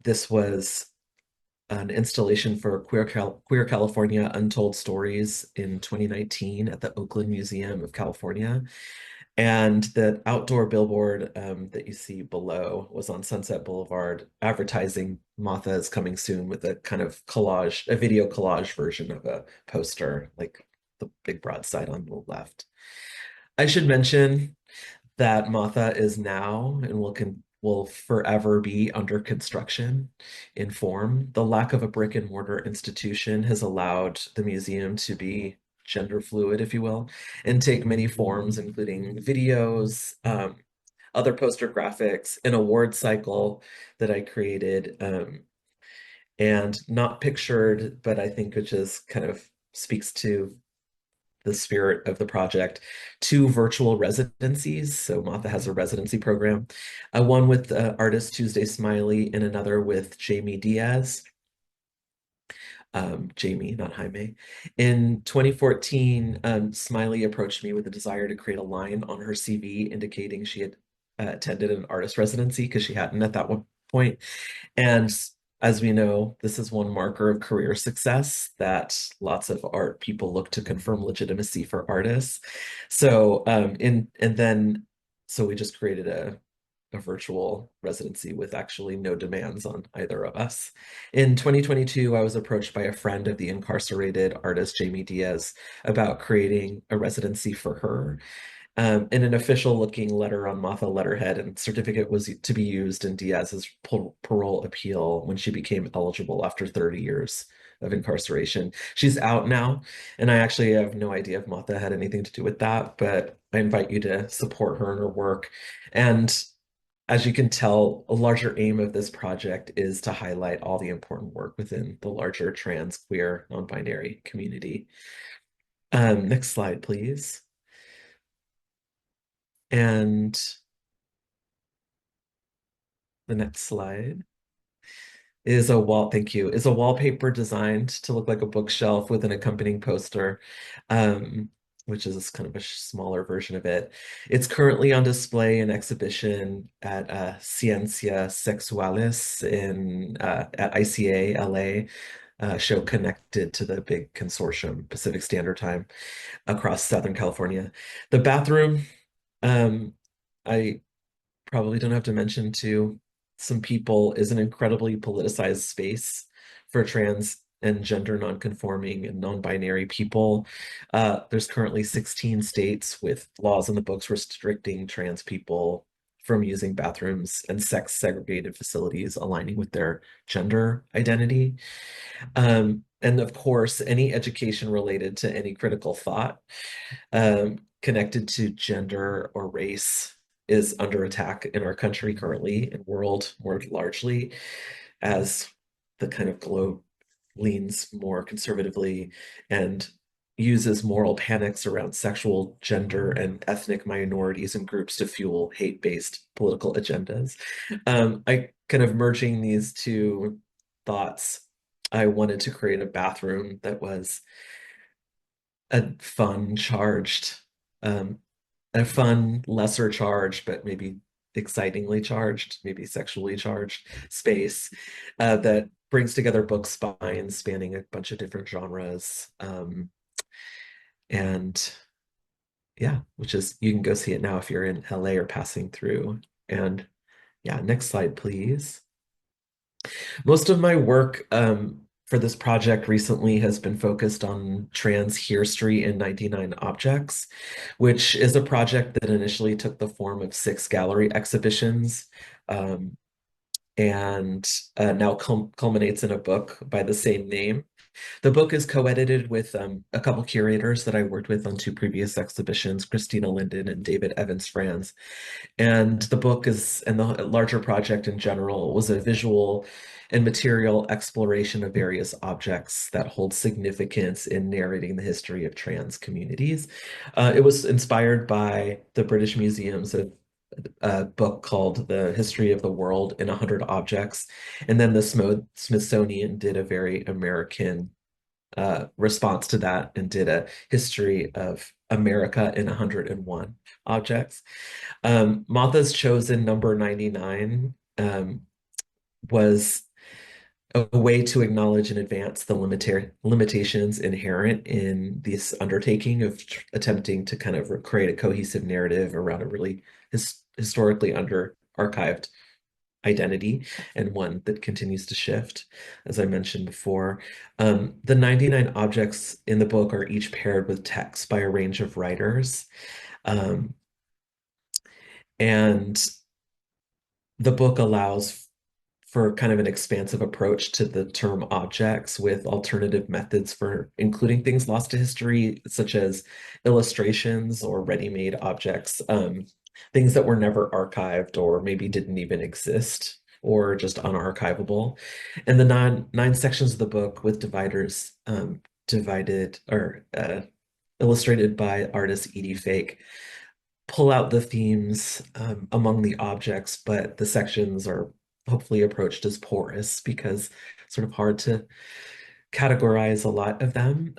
This was an installation for Queer California Untold Stories in 2019 at the Oakland Museum of California. And the outdoor billboard that you see below was on Sunset Boulevard advertising Matha is coming soon with a kind of collage, a video collage version of a poster, like the big broadside on the left. I should mention that Matha is now and will forever be under construction in form. The lack of a brick and mortar institution has allowed the museum to be gender fluid, if you will, and take many forms, including videos, other poster graphics, an award cycle that I created, and not pictured, but I think it just kind of speaks to the spirit of the project, 2 virtual residencies. So Matha has a residency program, one with artist Tuesday Smiley and another with Jamie Diaz. Jamie, not Jaime. In 2014, Smiley approached me with a desire to create a line on her CV indicating she had attended an artist residency because she hadn't at that one point. And as we know, this is one marker of career success that lots of art people look to confirm legitimacy for artists. So so we just created a virtual residency with actually no demands on either of us. In 2022, I was approached by a friend of the incarcerated artist Jamie Diaz about creating a residency for her. In an official looking letter on Matha letterhead, and certificate was to be used in Diaz's parole appeal when she became eligible after 30 years of incarceration. She's out now, and I actually have no idea if Matha had anything to do with that, but I invite you to support her in her work. And as you can tell, a larger aim of this project is to highlight all the important work within the larger trans, queer, non-binary community. Next slide, please. And the next slide is a wallpaper designed to look like a bookshelf with an accompanying poster, which is kind of a smaller version of it. It's currently on display in exhibition at Ciencia Sexuales at ICA LA, show connected to the big consortium Pacific Standard Time across Southern California. The bathroom, I probably don't have to mention to some people, is an incredibly politicized space for trans and gender nonconforming and non-binary people. There's currently 16 states with laws in the books restricting trans people from using bathrooms and sex segregated facilities aligning with their gender identity. And of course, any education related to any critical thought connected to gender or race is under attack in our country currently and world more largely, as the kind of globe leans more conservatively and uses moral panics around sexual, gender, and ethnic minorities and groups to fuel hate-based political agendas. I kind of merging these two thoughts, I wanted to create a bathroom that was a fun, lesser charged, but maybe excitingly charged, maybe sexually charged space that brings together book spines spanning a bunch of different genres. And yeah, which is, you can go see it now if you're in LA or passing through. And yeah, next slide, please. Most of my work for this project recently has been focused on trans history in 99 objects, which is a project that initially took the form of 6 gallery exhibitions, and now culminates in a book by the same name. The book is co-edited with a couple curators that I worked with on 2 previous exhibitions, Christina Linden and David Evans-Franz. And the book is, and the larger project in general, was a visual and material exploration of various objects that hold significance in narrating the history of trans communities. It was inspired by the British Museum's a book called The History of the World in 100 Objects. And then the Smithsonian did a very American response to that and did a history of America in 101 objects. Martha's chosen number 99 was a way to acknowledge and advance the limitations inherent in this undertaking of attempting to kind of create a cohesive narrative around a really historically under-archived identity, and one that continues to shift, as I mentioned before. The 99 objects in the book are each paired with text by a range of writers. And the book allows for kind of an expansive approach to the term objects, with alternative methods for including things lost to history, such as illustrations or ready-made objects, things that were never archived or maybe didn't even exist or just unarchivable. And the nine sections of the book with dividers illustrated by artist Edie Fake pull out the themes among the objects, but the sections are hopefully approached as porous because it's sort of hard to categorize a lot of them.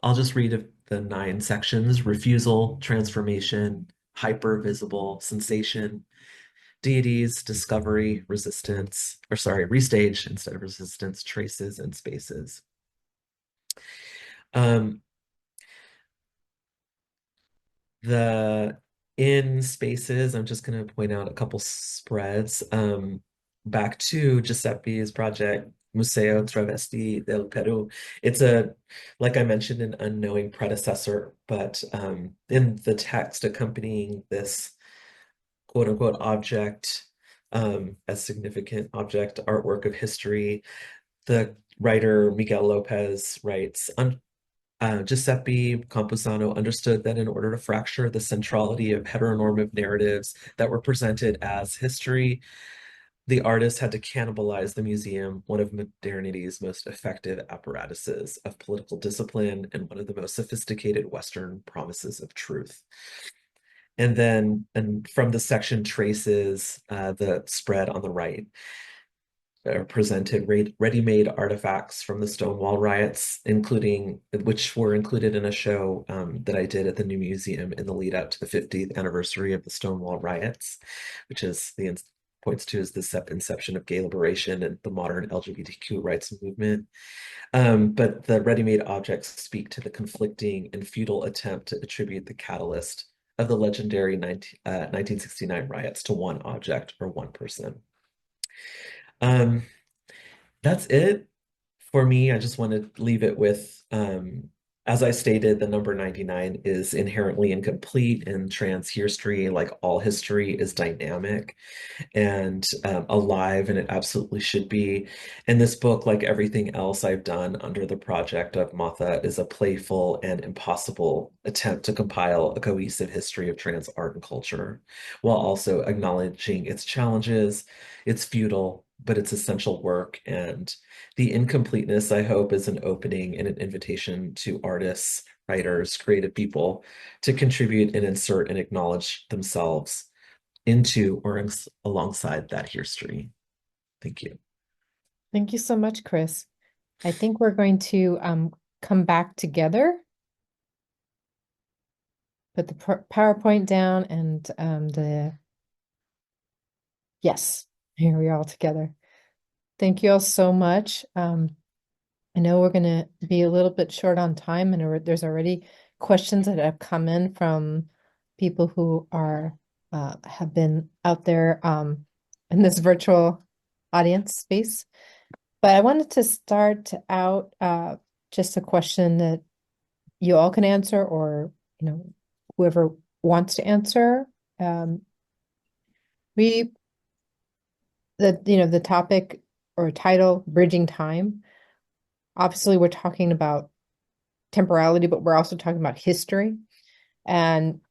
I'll just read the 9 sections: refusal, transformation, hyper-visible, sensation, deities, discovery, resistance, or sorry, restage instead of resistance, traces, and spaces. In spaces, I'm just going to point out a couple spreads. Back to Giuseppe's project, Museo Travesti del Perú. It's like I mentioned, an unknowing predecessor, but in the text accompanying this quote unquote object, as significant object artwork of history, the writer Miguel Lopez writes, Giuseppe Campuzano understood that in order to fracture the centrality of heteronormative narratives that were presented as history, the artist had to cannibalize the museum, one of modernity's most effective apparatuses of political discipline and one of the most sophisticated Western promises of truth. And then, from the section traces, the spread on the right, presented ready-made artifacts from the Stonewall riots, which were included in a show that I did at the New Museum in the lead up to the 50th anniversary of the Stonewall riots, which is points to as the inception of gay liberation and the modern LGBTQ rights movement. But the ready-made objects speak to the conflicting and futile attempt to attribute the catalyst of the legendary 1969 riots to one object or one person. That's it for me. I just want to leave it with, as I stated, the number 99 is inherently incomplete, and trans history, like all history, is dynamic and alive, and it absolutely should be. And this book, like everything else I've done under the project of Martha, is a playful and impossible attempt to compile a cohesive history of trans art and culture, while also acknowledging its challenges, its futile but it's essential work. And the incompleteness, I hope, is an opening and an invitation to artists, writers, creative people to contribute and insert and acknowledge themselves into or alongside that history. Thank you. Thank you so much, Chris. I think we're going to come back together. Put the PowerPoint down and yes, here we are all together. Thank you all so much. I know we're going to be a little bit short on time, and there's already questions that have come in from people who have been out there in this virtual audience space. But I wanted to start out just a question that you all can answer, or whoever wants to answer. The topic or title, Bridging Time. Obviously, we're talking about temporality, but we're also talking about history and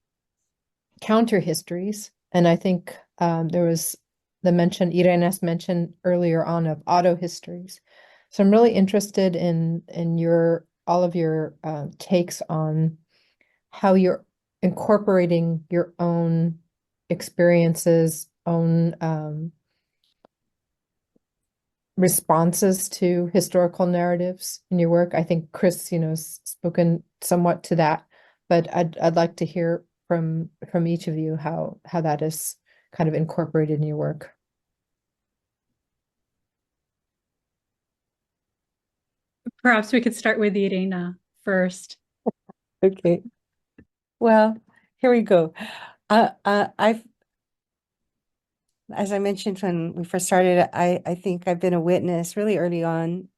counter histories. And I think there was the mention, Yreina's mention earlier on, of auto histories. So I'm really interested in all of your takes on how you're incorporating your own experiences, own responses to historical narratives in your work. I think Chris, has spoken somewhat to that, but I'd like to hear from each of you how that is kind of incorporated in your work. Perhaps we could start with Yreina first. Okay. Well, here we go. As I mentioned when we first started, I think I've been a witness really early on.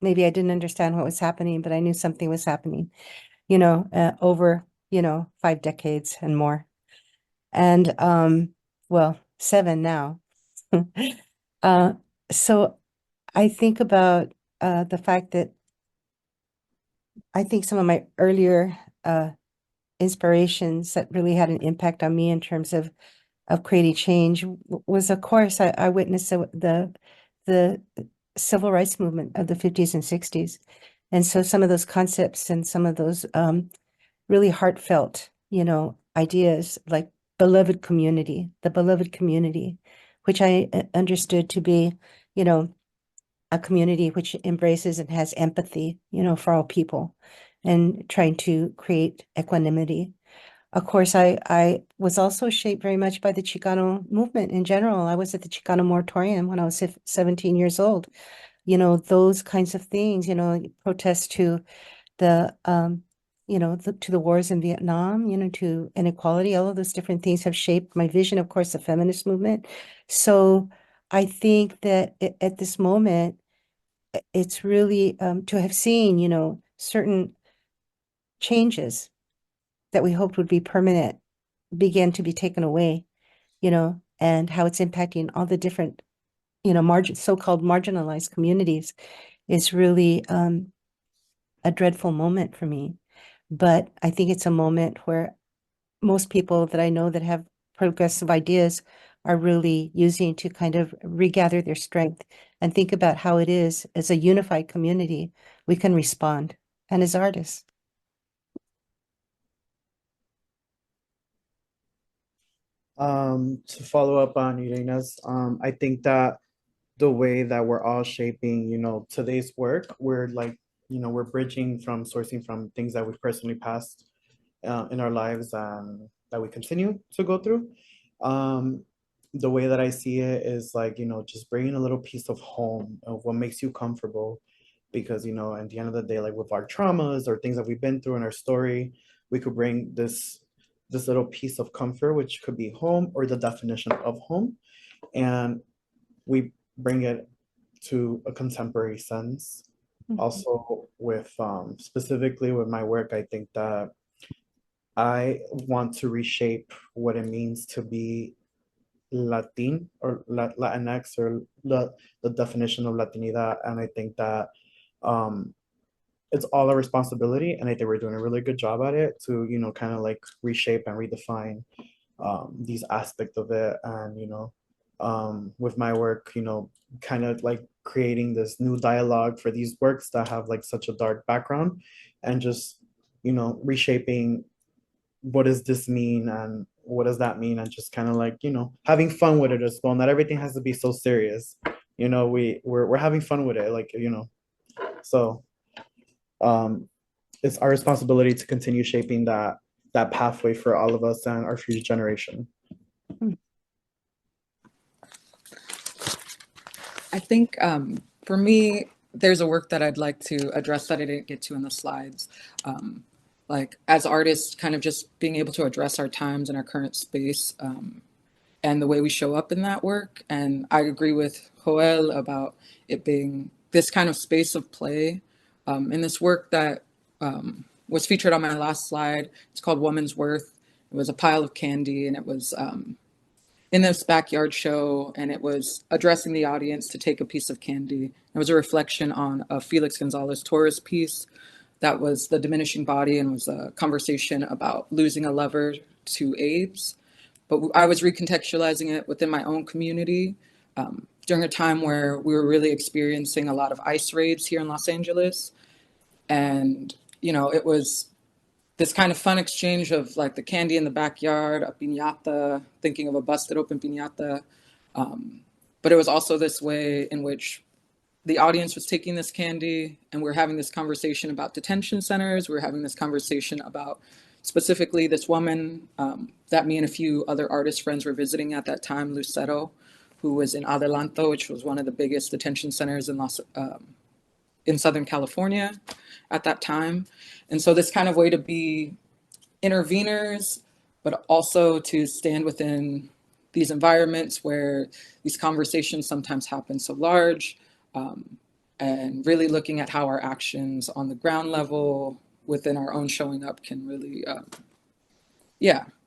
Maybe I didn't understand what was happening, but I knew something was happening, over, 5 decades and more. And, well, 7 now. So I think about the fact that I think some of my earlier inspirations that really had an impact on me in terms of creating change was, of course, I witnessed the civil rights movement of the 50s and 60s. And so some of those concepts and some of those really heartfelt, ideas like the beloved community, which I understood to be, a community which embraces and has empathy, for all people, and trying to create equanimity. Of course, I was also shaped very much by the Chicano movement in general. I was at the Chicano moratorium when I was 17 years old. Those kinds of things, protests to the, to the wars in Vietnam, to inequality, all of those different things have shaped my vision, of course, the feminist movement. So I think that at this moment, it's really to have seen, certain changes that we hoped would be permanent begin to be taken away, and how it's impacting all the different, so-called marginalized communities is really a dreadful moment for me. But I think it's a moment where most people that I know that have progressive ideas are really using to kind of regather their strength and think about how it is as a unified community we can respond, and as artists. To follow up on Yreina's, I think that the way that we're all shaping, today's work, we're like, we're bridging from sourcing from things that we've personally passed in our lives and that we continue to go through. The way that I see it is like, just bringing a little piece of home of what makes you comfortable. Because, at the end of the day, like with our traumas or things that we've been through in our story, we could bring this little piece of comfort, which could be home or the definition of home. And we bring it to a contemporary sense. Mhm. Also with specifically with my work, I think that I want to reshape what it means to be Latin or Latinx, or the definition of Latinidad. And I think that it's all a responsibility, and I think we're doing a really good job at it to, kind of like reshape and redefine these aspects of it. And with my work, kind of like creating this new dialogue for these works that have like such a dark background, and just reshaping what does this mean and what does that mean, and just kind of like having fun with it as well. Not everything has to be so serious. We're having fun with it, like so it's our responsibility to continue shaping that pathway for all of us and our future generation. I think for me, there's a work that I'd like to address that I didn't get to in the slides. Like as artists, kind of just being able to address our times and our current space and the way we show up in that work. And I agree with Joel about it being this kind of space of play. In this work that was featured on my last slide, it's called Woman's Worth. It was a pile of candy, and it was in this backyard show, and it was addressing the audience to take a piece of candy. It was a reflection on a Felix Gonzalez Torres piece that was The Diminishing Body, and was a conversation about losing a lover to AIDS. But I was recontextualizing it within my own community during a time where we were really experiencing a lot of ICE raids here in Los Angeles. And, you know, it was this kind of fun exchange of like the candy in the backyard, a piñata, thinking of a busted open piñata. But it was also this way in which the audience was taking this candy and we're having this conversation about detention centers. We're having this conversation about specifically this woman that me and a few other artist friends were visiting at that time, Lucero, who was in Adelanto, which was one of the biggest detention centers in Southern California at that time. And so this kind of way to be interveners, but also to stand within these environments where these conversations sometimes happen so large, and really looking at how our actions on the ground level within our own showing up can really,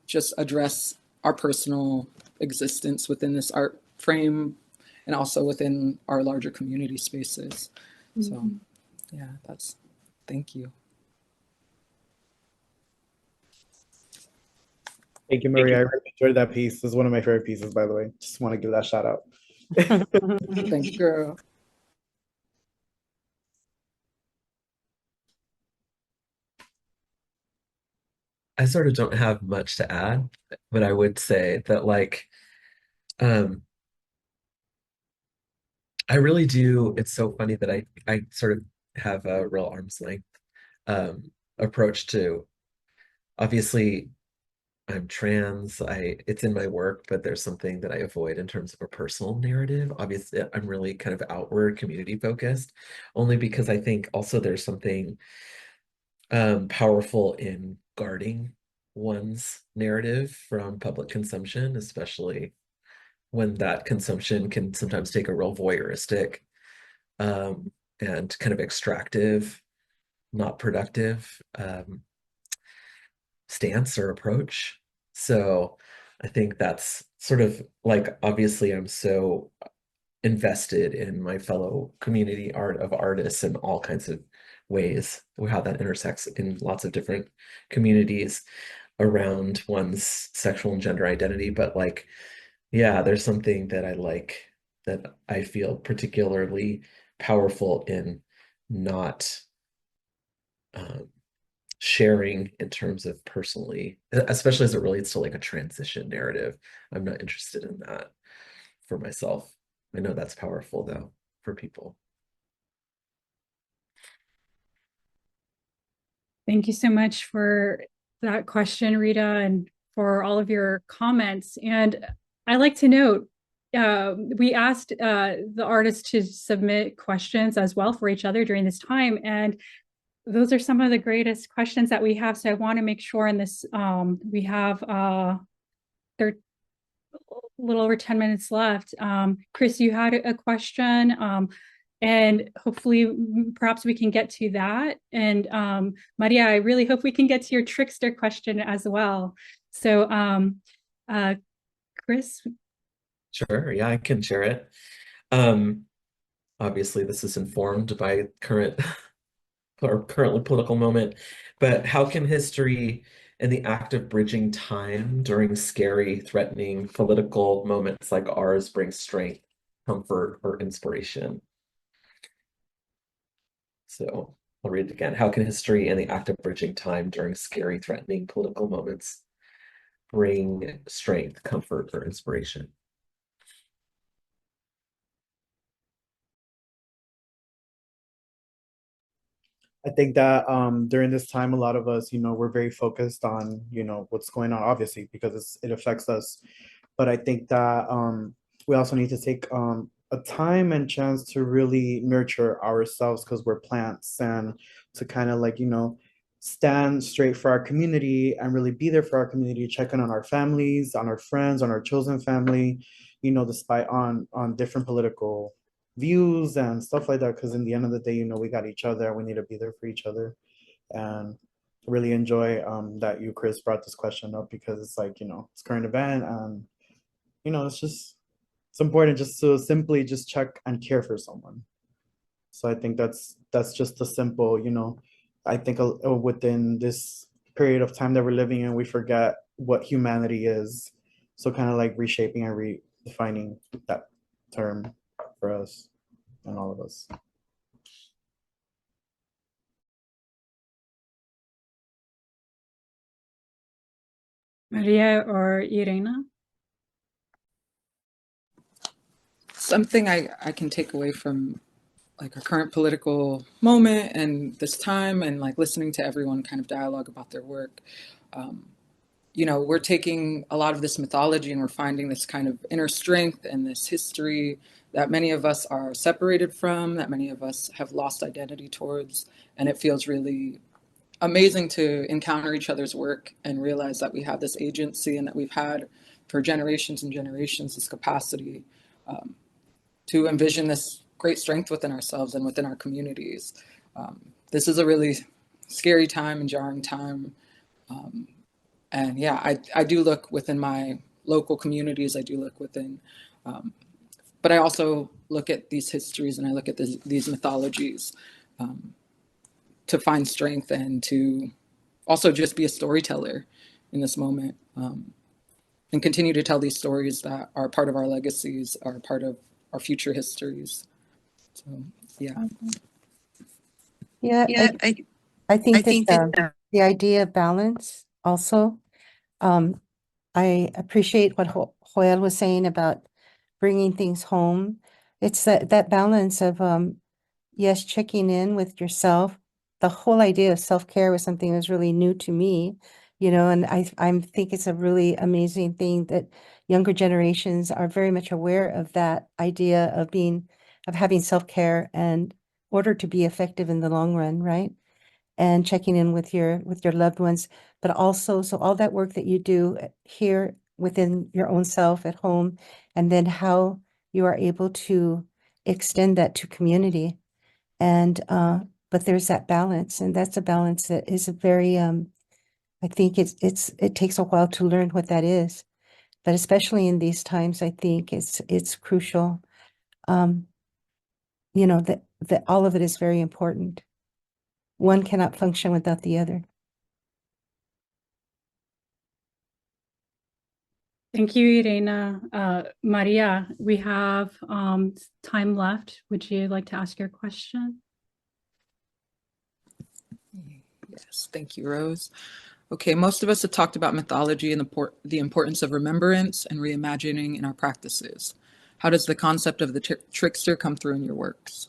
just address our personal existence within this art frame and also within our larger community spaces. So yeah, thank you. Thank you, Maria. I really enjoyed that piece. This is one of my favorite pieces, by the way. Just want to give that shout out. Thank you, girl. I sort of don't have much to add, but I would say that like I really do. It's so funny that I sort of have a real arm's length approach to, obviously I'm trans, it's in my work, but there's something that I avoid in terms of a personal narrative. Obviously, I'm really kind of outward community focused, only because I think also there's something powerful in guarding one's narrative from public consumption, especially when that consumption can sometimes take a real voyeuristic and kind of extractive, not productive stance or approach. So I think that's sort of like, obviously I'm so invested in my fellow community of artists in all kinds of ways, how that intersects in lots of different communities around one's sexual and gender identity. But like, yeah, there's something that I like, that I feel particularly powerful in not sharing in terms of personally, especially as it relates to like a transition narrative. I'm not interested in that for myself. I know that's powerful though for people. Thank you so much for that question, Rita, and for all of your comments. And I like to note, we asked the artists to submit questions as well for each other during this time. And those are some of the greatest questions that we have. So I want to make sure in this, we have there a little over 10 minutes left. Chris, you had a question, and hopefully perhaps we can get to that. And Maria, I really hope we can get to your trickster question as well. So Chris? Sure, yeah, I can share it. Obviously this is informed by currently political moment, but how can history and the act of bridging time during scary, threatening political moments like ours bring strength, comfort, or inspiration? So I'll read it again. How can history and the act of bridging time during scary, threatening political moments bring strength, comfort, or inspiration? I think that during this time, a lot of us, we're very focused on, what's going on, obviously, because it affects us. But I think that we also need to take a time and chance to really nurture ourselves because we're plants, and to kind of like, stand straight for our community and really be there for our community, checking on our families, on our friends, on our chosen family, despite on different political views and stuff like that. Because in the end of the day, we got each other and we need to be there for each other. And really enjoy that you, Chris, brought this question up, because it's like, it's current event, and it's important just to simply just check and care for someone. So I think that's just a simple, I think within this period of time that we're living in, we forget what humanity is. So kind of like reshaping and redefining that term for us and all of us. Maria or Yreina? Something I can take away from like our current political moment and this time, and like listening to everyone kind of dialogue about their work. We're taking a lot of this mythology and we're finding this kind of inner strength and this history that many of us are separated from, that many of us have lost identity towards. And it feels really amazing to encounter each other's work and realize that we have this agency, and that we've had for generations and generations this capacity to envision this great strength within ourselves and within our communities. This is a really scary time and jarring time. And yeah, I do look within my local communities, I do look within, but I also look at these histories and I look at these mythologies to find strength and to also just be a storyteller in this moment, and continue to tell these stories that are part of our legacies, are part of our future histories. So, yeah. Yeah, I think that the idea of balance also, I appreciate what Joel was saying about bringing things home. It's that balance of, yes, checking in with yourself. The whole idea of self-care was something that was really new to me, and I think it's a really amazing thing that younger generations are very much aware of that idea of having self-care in order to be effective in the long run, right? And checking in with your loved ones, but also, so all that work that you do here within your own self at home, and then how you are able to extend that to community. And but there's that balance, and that's a balance that is a very I think it takes a while to learn what that is, but especially in these times, I think it's crucial. That all of it is very important. One cannot function without the other. Thank you, Yreina. Maria, we have time left. Would you like to ask your question? Yes, thank you, Rose. Okay, most of us have talked about mythology and the importance of remembrance and reimagining in our practices. How does the concept of the trickster come through in your works?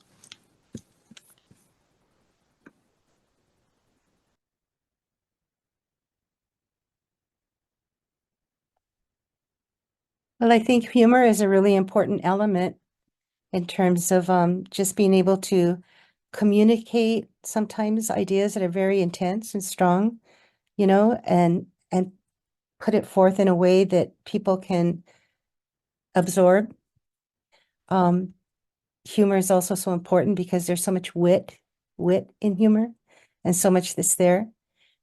Well, I think humor is a really important element in terms of just being able to communicate sometimes ideas that are very intense and strong, and put it forth in a way that people can absorb. Humor is also so important because there's so much wit in humor, and so much that's there.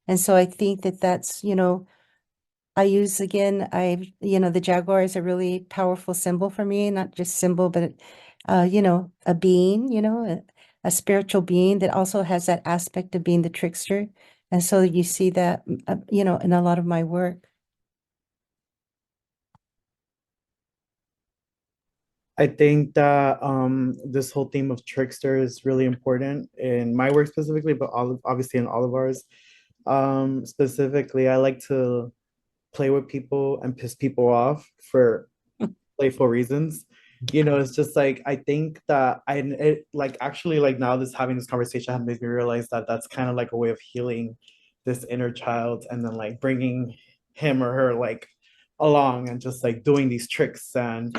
And so I think that's, I use, again, the jaguar is a really powerful symbol for me, not just symbol, but, a being, a spiritual being that also has that aspect of being the trickster. And so you see that, in a lot of my work. I think that this whole theme of trickster is really important in my work specifically, but obviously in all of ours. Specifically, I like to play with people and piss people off for playful reasons. It's just like I think that like actually like now this having this conversation has made me realize that that's kind of like a way of healing this inner child, and then like bringing him or her like along and just like doing these tricks. And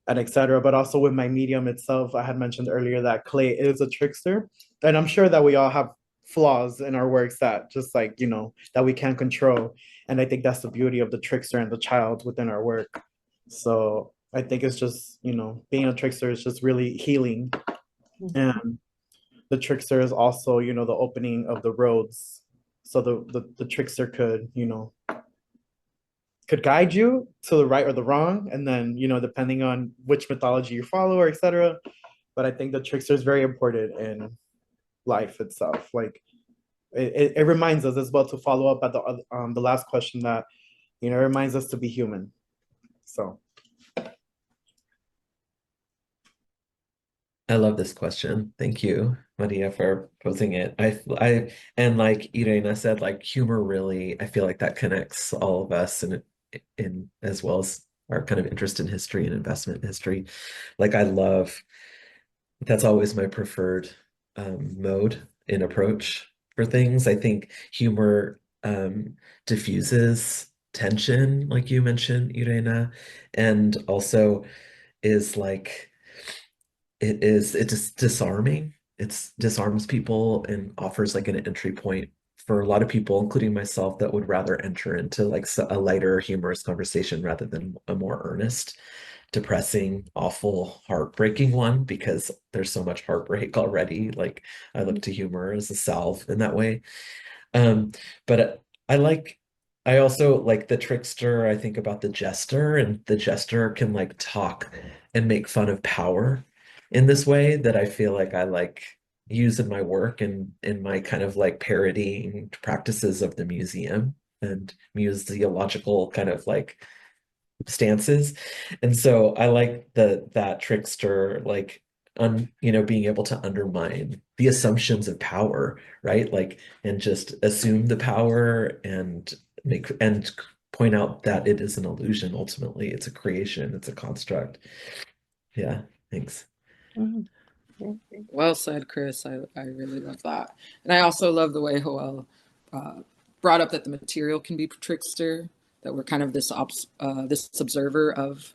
and etc. But also with my medium itself, I had mentioned earlier that clay is a trickster. And I'm sure that we all have flaws in our works that just like, that we can't control. And I think that's the beauty of the trickster and the child within our work. So I think it's just, being a trickster is just really healing. And the trickster is also, the opening of the roads. So the trickster could guide you to the right or the wrong. And then, depending on which mythology you follow or etc. But I think the trickster is very important in life itself. Like it reminds us as well, to follow up at the last question, that, it reminds us to be human. So. I love this question. Thank you, Maria, for posing it. And like Yreina said, like humor really, I feel like that connects all of us, and in as well as our kind of interest in history and investment history. Like that's always my preferred mode in approach for things. I think humor diffuses tension, like you mentioned, Yreina, and also is like it's disarming. It disarms people and offers like an entry point for a lot of people, including myself, that would rather enter into like a lighter, humorous conversation rather than a more earnest, depressing, awful, heartbreaking one, because there's so much heartbreak already. Like I look to humor as a salve in that way. But I also like the trickster. I think about the jester, and the jester can like talk and make fun of power in this way that I feel like I like use in my work and in my kind of like parodying practices of the museum and museological kind of like stances. And so I like that trickster, like being able to undermine the assumptions of power, right? Like, and just assume the power and point out that it is an illusion. Ultimately, it's a creation, it's a construct. Yeah, thanks. Well said, Chris. I really love that. And I also love the way Joel brought up that the material can be trickster, that we're kind of this observer of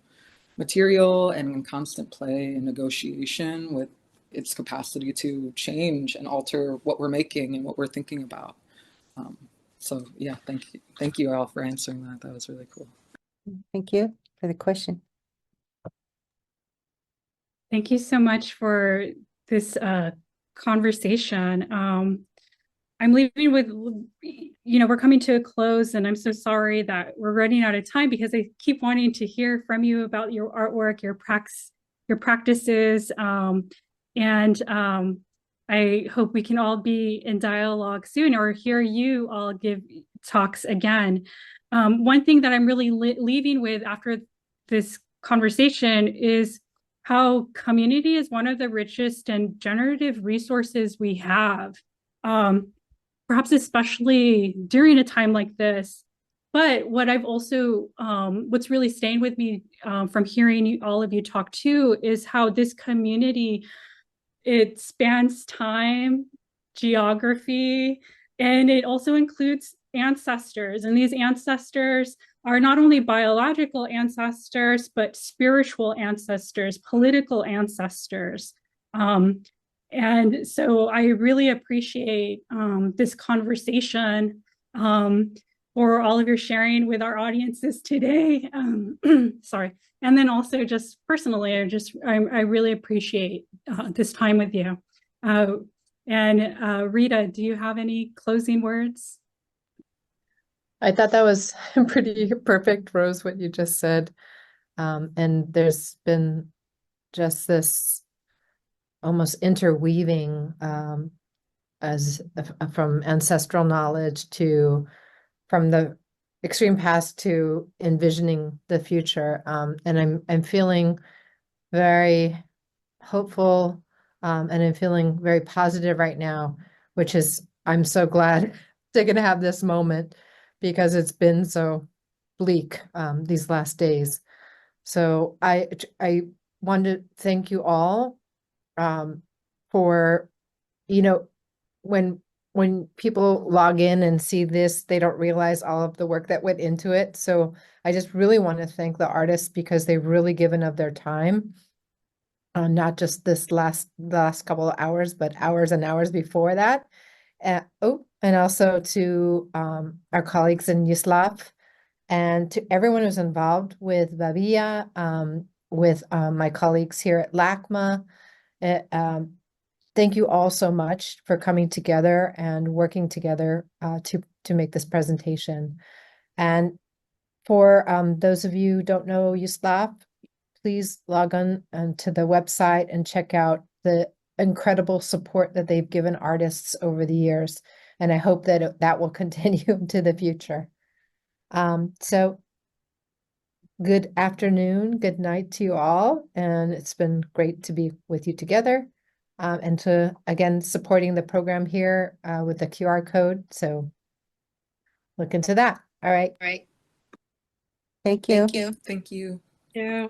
material and in constant play and negotiation with its capacity to change and alter what we're making and what we're thinking about. So yeah, thank you all for answering that. That was really cool. Thank you for the question. Thank you so much for this conversation. I'm leaving with, we're coming to a close, and I'm so sorry that we're running out of time, because I keep wanting to hear from you about your artwork, your practices, and I hope we can all be in dialogue soon, or hear you all give talks again. One thing that I'm really leaving with after this conversation is how community is one of the richest and generative resources we have. Perhaps especially during a time like this. But what I've also, what's really staying with me from hearing all of you talk too, is how this community, it spans time, geography, and it also includes ancestors. And these ancestors are not only biological ancestors, but spiritual ancestors, political ancestors. And so I really appreciate this conversation, for all of your sharing with our audiences today. Sorry. And then also just personally, I really appreciate this time with you. And Rita, do you have any closing words? I thought that was pretty perfect, Rose, what you just said. And there's been just this almost interweaving as from ancestral knowledge to from the extreme past to envisioning the future. And I'm feeling very hopeful, and I'm feeling very positive right now, which is, I'm so glad they're going to have this moment, because it's been so bleak these last days. So I want to thank you all for, when when people log in and see this, they don't realize all of the work that went into it. So I just really want to thank the artists because they've really given of their time. Not just the last couple of hours, but hours and hours before that. And also to our colleagues in USLAF and to everyone who's involved with Babia, with my colleagues here at LACMA. Thank you all so much for coming together and working together to make this presentation. And for those of you who don't know USLAF, please log on to the website and check out the incredible support that they've given artists over the years. And I hope that that will continue into the future. So good afternoon, good night to you all. And it's been great to be with you together and to, again, supporting the program here with the QR code. So look into that. All right. Thank you. Thank you. Yeah.